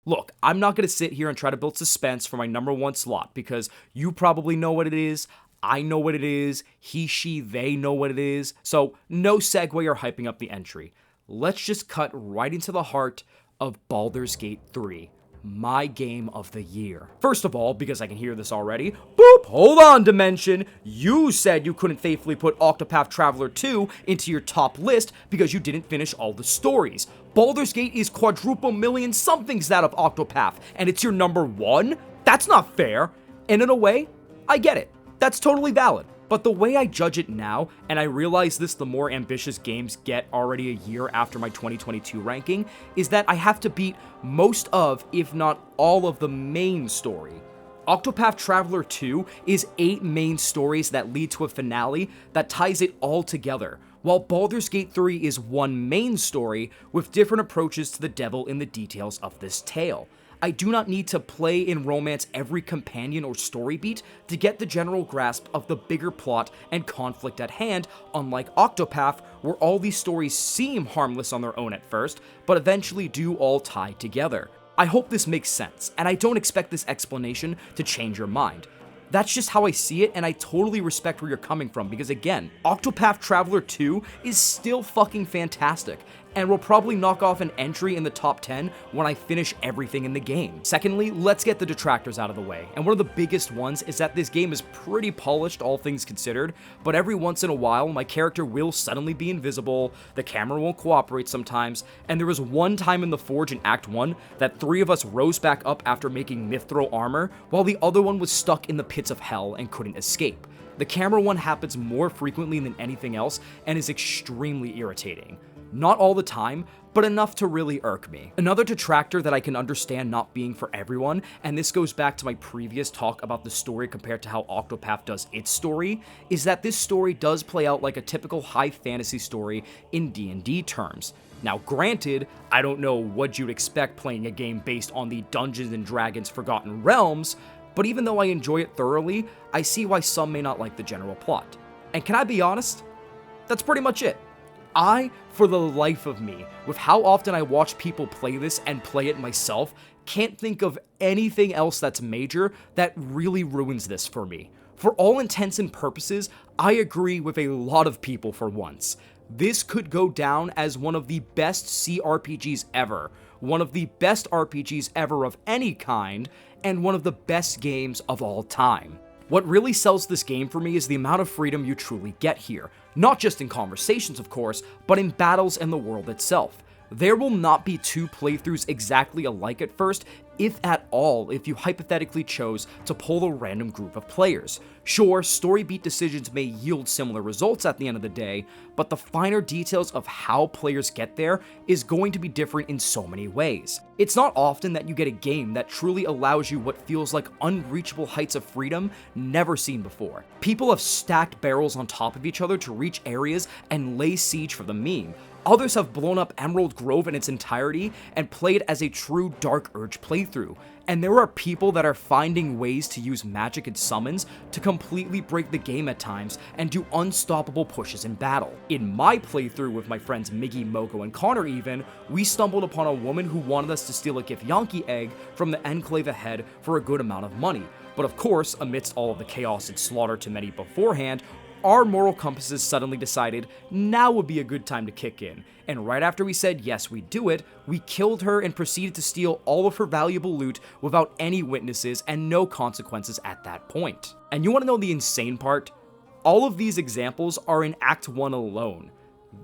Look, I'm not going to sit here and try to build suspense for my number 1 slot, because you probably know what it is, I know what it is, he, she, they know what it is, so no segue or hyping up the entry. Let's just cut right into the heart of Baldur's Gate 3. My game of the year. First of all, because I can hear this already, boop, hold on, Dimension. You said you couldn't faithfully put Octopath Traveler 2 into your top list because you didn't finish all the stories. Baldur's Gate is quadruple million somethings that of Octopath, and it's your number 1? That's not fair. And in a way, I get it. That's totally valid. But the way I judge it now, and I realize this the more ambitious games get already a year after my 2022 ranking, is that I have to beat most of, if not all of, the main story. Octopath Traveler 2 is 8 main stories that lead to a finale that ties it all together, while Baldur's Gate 3 is 1 main story with different approaches to the devil in the details of this tale. I do not need to play and romance every companion or story beat to get the general grasp of the bigger plot and conflict at hand, unlike Octopath, where all these stories seem harmless on their own at first, but eventually do all tie together. I hope this makes sense, and I don't expect this explanation to change your mind. That's just how I see it, and I totally respect where you're coming from, because again, Octopath Traveler 2 is still fucking fantastic, and will probably knock off an entry in the top 10 when I finish everything in the game. Secondly, let's get the detractors out of the way, and one of the biggest ones is that this game is pretty polished, all things considered, but every once in a while, my character will suddenly be invisible, the camera won't cooperate sometimes, and there was one time in the Forge in Act 1 that 3 of us rose back up after making Mithril armor, while the other one was stuck in the pits of hell and couldn't escape. The camera one happens more frequently than anything else and is extremely irritating. Not all the time, but enough to really irk me. Another detractor that I can understand not being for everyone, and this goes back to my previous talk about the story compared to how Octopath does its story, is that this story does play out like a typical high fantasy story in D&D terms. Now granted, I don't know what you'd expect playing a game based on the Dungeons & Dragons Forgotten Realms, but even though I enjoy it thoroughly, I see why some may not like the general plot. And can I be honest? That's pretty much it. I, for the life of me, with how often I watch people play this and play it myself, can't think of anything else that's major that really ruins this for me. For all intents and purposes, I agree with a lot of people for once. This could go down as one of the best CRPGs ever, one of the best RPGs ever of any kind, and one of the best games of all time. What really sells this game for me is the amount of freedom you truly get here. Not just in conversations, of course, but in battles and the world itself. There will not be two playthroughs exactly alike at first, if at all, if you hypothetically chose to pull a random group of players. Sure, story beat decisions may yield similar results at the end of the day, but the finer details of how players get there is going to be different in so many ways. It's not often that you get a game that truly allows you what feels like unreachable heights of freedom never seen before. People have stacked barrels on top of each other to reach areas and lay siege for the meme. Others have blown up Emerald Grove in its entirety and played as a true Dark Urge playthrough. And there are people that are finding ways to use magic and summons to completely break the game at times and do unstoppable pushes in battle. In my playthrough with my friends Miggy, Mogo, and Connor even, we stumbled upon a woman who wanted us to steal a Githyanki egg from the Enclave ahead for a good amount of money. But of course, amidst all of the chaos and slaughter to many beforehand, our moral compasses suddenly decided now would be a good time to kick in, and right after we said yes, we'd do it, we killed her and proceeded to steal all of her valuable loot without any witnesses and no consequences at that point. And you want to know the insane part? All of these examples are in Act 1 alone.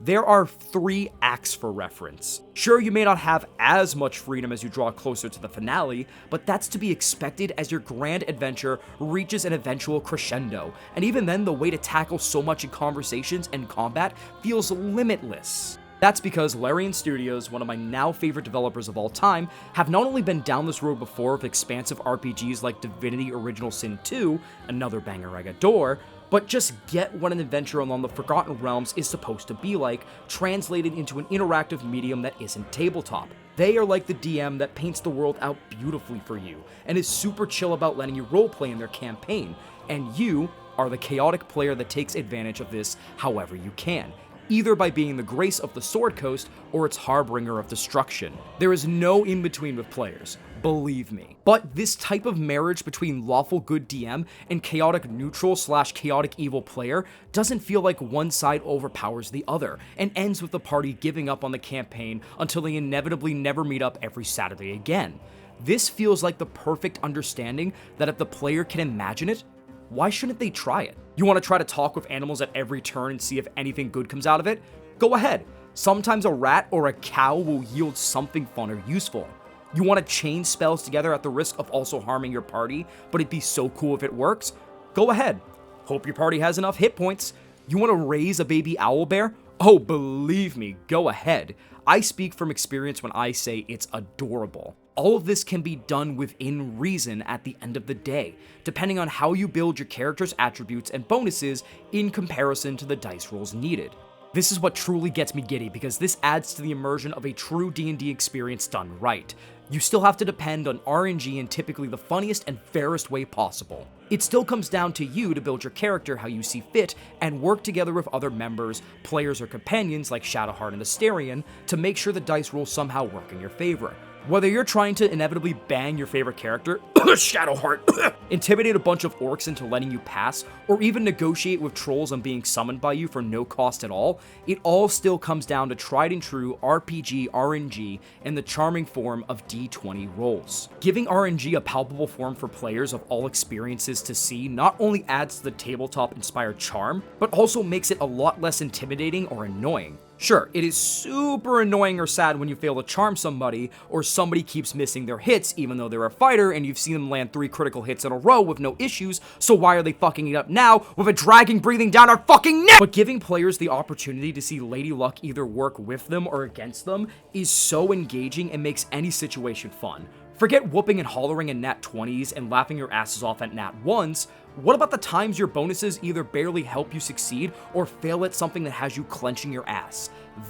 There are 3 acts for reference. Sure, you may not have as much freedom as you draw closer to the finale, but that's to be expected as your grand adventure reaches an eventual crescendo, and even then the way to tackle so much in conversations and combat feels limitless. That's because Larian Studios, one of my now favorite developers of all time, have not only been down this road before with expansive RPGs like Divinity Original Sin 2, another banger I adore, but just get what an adventure along the Forgotten Realms is supposed to be like, translated into an interactive medium that isn't tabletop. They are like the DM that paints the world out beautifully for you, and is super chill about letting you roleplay in their campaign, and you are the chaotic player that takes advantage of this however you can, either by being the grace of the Sword Coast or its harbinger of destruction. There is no in-between with players, believe me. But this type of marriage between lawful good DM and chaotic neutral / chaotic evil player doesn't feel like one side overpowers the other, and ends with the party giving up on the campaign until they inevitably never meet up every Saturday again. This feels like the perfect understanding that if the player can imagine it, why shouldn't they try it? You want to try to talk with animals at every turn and see if anything good comes out of it? Go ahead. Sometimes a rat or a cow will yield something fun or useful. You want to chain spells together at the risk of also harming your party, but it'd be so cool if it works? Go ahead. Hope your party has enough hit points. You want to raise a baby owlbear? Oh, believe me, go ahead. I speak from experience when I say it's adorable. All of this can be done within reason at the end of the day, depending on how you build your character's attributes and bonuses in comparison to the dice rolls needed. This is what truly gets me giddy, because this adds to the immersion of a true D&D experience done right. You still have to depend on RNG in typically the funniest and fairest way possible. It still comes down to you to build your character how you see fit and work together with other members, players, or companions like Shadowheart and Asterion to make sure the dice rolls somehow work in your favor. Whether you're trying to inevitably bang your favorite character, Shadowheart, intimidate a bunch of orcs into letting you pass, or even negotiate with trolls on being summoned by you for no cost at all, it all still comes down to tried and true RPG RNG in the charming form of D20 rolls. Giving RNG a palpable form for players of all experiences to see not only adds to the tabletop-inspired charm, but also makes it a lot less intimidating or annoying. Sure, it is super annoying or sad when you fail to charm somebody, or somebody keeps missing their hits even though they're a fighter and you've seen them land 3 critical hits in a row with no issues, so why are they fucking it up now with a dragon breathing down our fucking neck? But giving players the opportunity to see Lady Luck either work with them or against them is so engaging and makes any situation fun. Forget whooping and hollering in nat 20s and laughing your asses off at nat 1s. What about the times your bonuses either barely help you succeed or fail at something that has you clenching your ass?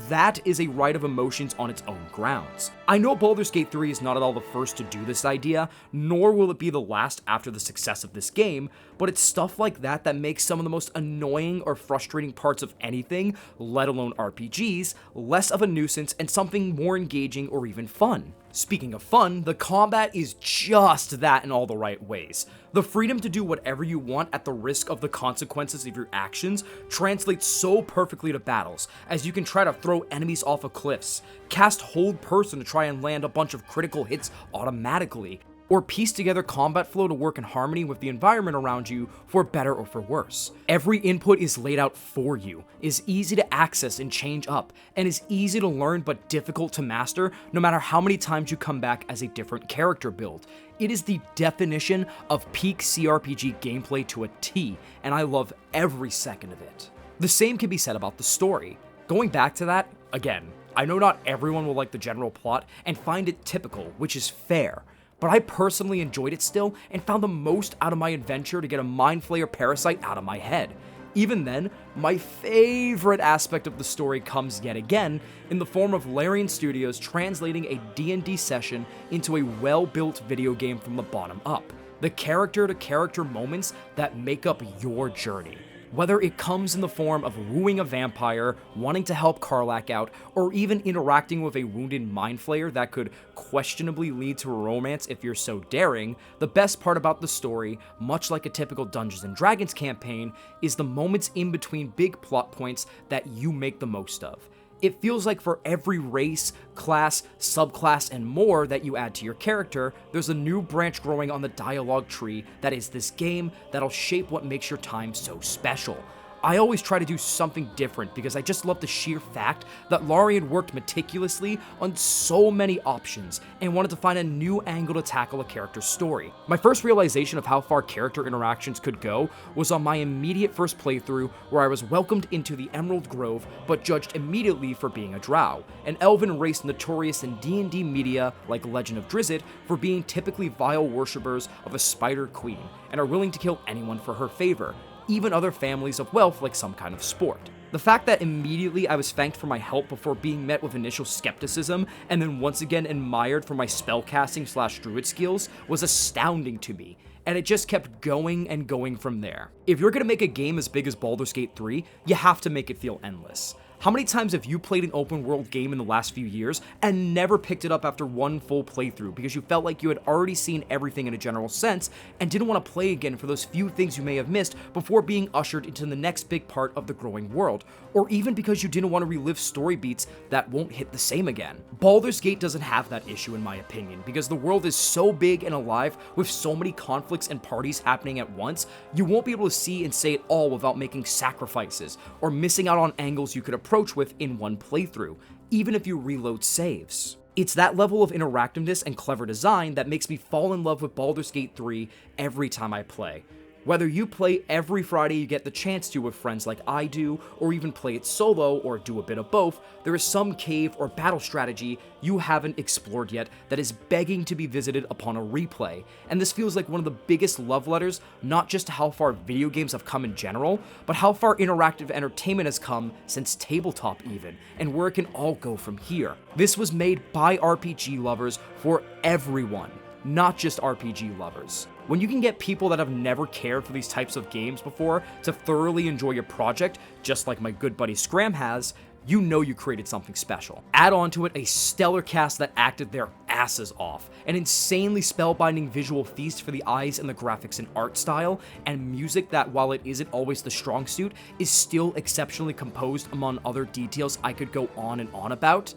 That is a rite of emotions on its own grounds. I know Baldur's Gate 3 is not at all the first to do this idea, nor will it be the last after the success of this game, but it's stuff like that that makes some of the most annoying or frustrating parts of anything, let alone RPGs, less of a nuisance and something more engaging or even fun. Speaking of fun, the combat is just that in all the right ways. The freedom to do whatever you want at the risk of the consequences of your actions translates so perfectly to battles, as you can try to throw enemies off of cliffs, cast Hold Person to try and land a bunch of critical hits automatically, or piece together combat flow to work in harmony with the environment around you for better or for worse. Every input is laid out for you, is easy to access and change up, and is easy to learn but difficult to master no matter how many times you come back as a different character build. It is the definition of peak CRPG gameplay to a T, and I love every second of it. The same can be said about the story. Going back to that, again, I know not everyone will like the general plot and find it typical, which is fair, but I personally enjoyed it still and found the most out of my adventure to get a Mind Flayer parasite out of my head. Even then, my favorite aspect of the story comes yet again in the form of Larian Studios translating a D&D session into a well-built video game from the bottom up. The character-to-character moments that make up your journey. Whether it comes in the form of wooing a vampire, wanting to help Karlach out, or even interacting with a wounded Mind Flayer that could questionably lead to a romance if you're so daring, the best part about the story, much like a typical Dungeons & Dragons campaign, is the moments in between big plot points that you make the most of. It feels like for every race, class, subclass, and more that you add to your character, there's a new branch growing on the dialogue tree that is this game that'll shape what makes your time so special. I always try to do something different because I just love the sheer fact that Larian worked meticulously on so many options and wanted to find a new angle to tackle a character's story. My first realization of how far character interactions could go was on my immediate first playthrough where I was welcomed into the Emerald Grove but judged immediately for being a drow, an elven race notorious in D&D media like Legend of Drizzt for being typically vile worshippers of a spider queen and are willing to kill anyone for her favor, even other families of wealth like some kind of sport. The fact that immediately I was thanked for my help before being met with initial skepticism and then once again admired for my spellcasting / druid skills was astounding to me, and it just kept going and going from there. If you're gonna make a game as big as Baldur's Gate 3, you have to make it feel endless. How many times have you played an open world game in the last few years and never picked it up after one full playthrough because you felt like you had already seen everything in a general sense and didn't want to play again for those few things you may have missed before being ushered into the next big part of the growing world, or even because you didn't want to relive story beats that won't hit the same again? Baldur's Gate doesn't have that issue in my opinion because the world is so big and alive with so many conflicts and parties happening at once, you won't be able to see and say it all without making sacrifices or missing out on angles you could approach with in one playthrough, even if you reload saves. It's that level of interactiveness and clever design that makes me fall in love with Baldur's Gate 3 every time I play. Whether you play every Friday you get the chance to with friends like I do, or even play it solo or do a bit of both, there is some cave or battle strategy you haven't explored yet that is begging to be visited upon a replay, and this feels like one of the biggest love letters, not just to how far video games have come in general, but how far interactive entertainment has come since tabletop even, and where it can all go from here. This was made by RPG lovers for everyone, not just RPG lovers. When you can get people that have never cared for these types of games before to thoroughly enjoy your project, just like my good buddy Scram has, you know you created something special. Add on to it a stellar cast that acted their asses off, an insanely spellbinding visual feast for the eyes and the graphics and art style, and music that, while it isn't always the strong suit, is still exceptionally composed among other details I could go on and on about.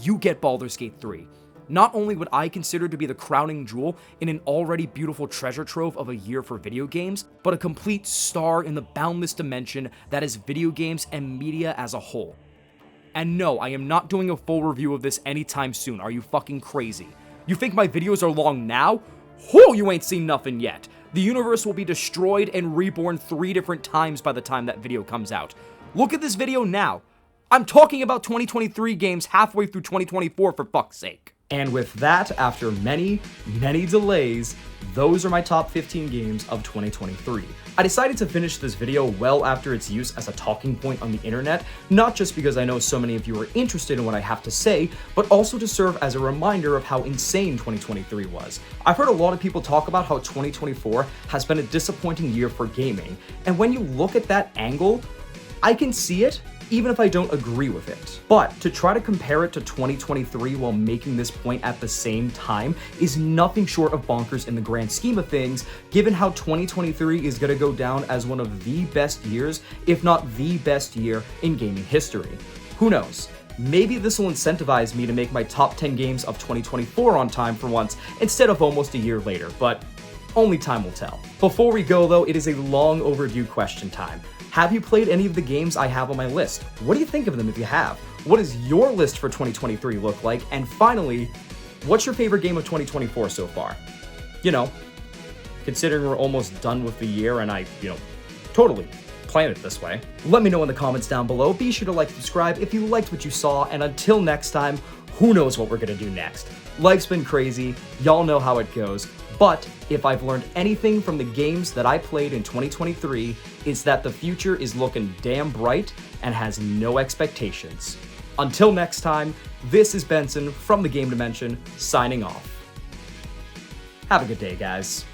You get Baldur's Gate 3. Not only would I consider to be the crowning jewel in an already beautiful treasure trove of a year for video games, but a complete star in the boundless dimension that is video games and media as a whole. And no, I am not doing a full review of this anytime soon. Are you fucking crazy? You think my videos are long now? Whoa, you ain't seen nothing yet. The universe will be destroyed and reborn 3 different times by the time that video comes out. Look at this video now. I'm talking about 2023 games halfway through 2024 for fuck's sake. And with that, after many delays, those are my top 15 games of 2023. I decided to finish this video well after its use as a talking point on the internet, not just because I know so many of you are interested in what I have to say, but also to serve as a reminder of how insane 2023 was. I've heard a lot of people talk about how 2024 has been a disappointing year for gaming, and when you look at that angle, I can see it, even if I don't agree with it. But to try to compare it to 2023 while making this point at the same time is nothing short of bonkers in the grand scheme of things, given how 2023 is gonna go down as one of the best years, if not the best year, in gaming history. Who knows? Maybe this will incentivize me to make my top 10 games of 2024 on time for once, instead of almost a year later, but only time will tell. Before we go though, it is a long overdue question time. Have you played any of the games I have on my list? What do you think of them if you have? What does your list for 2023 look like? And finally, what's your favorite game of 2024 so far? You know, considering we're almost done with the year and I, totally plan it this way. Let me know in the comments down below. Be sure to like and subscribe if you liked what you saw, and until next time, who knows what we're gonna do next. Life's been crazy, y'all know how it goes, but if I've learned anything from the games that I played in 2023, it's that the future is looking damn bright and has no expectations. Until next time, this is Benson from the Game Dimension, signing off. Have a good day, guys.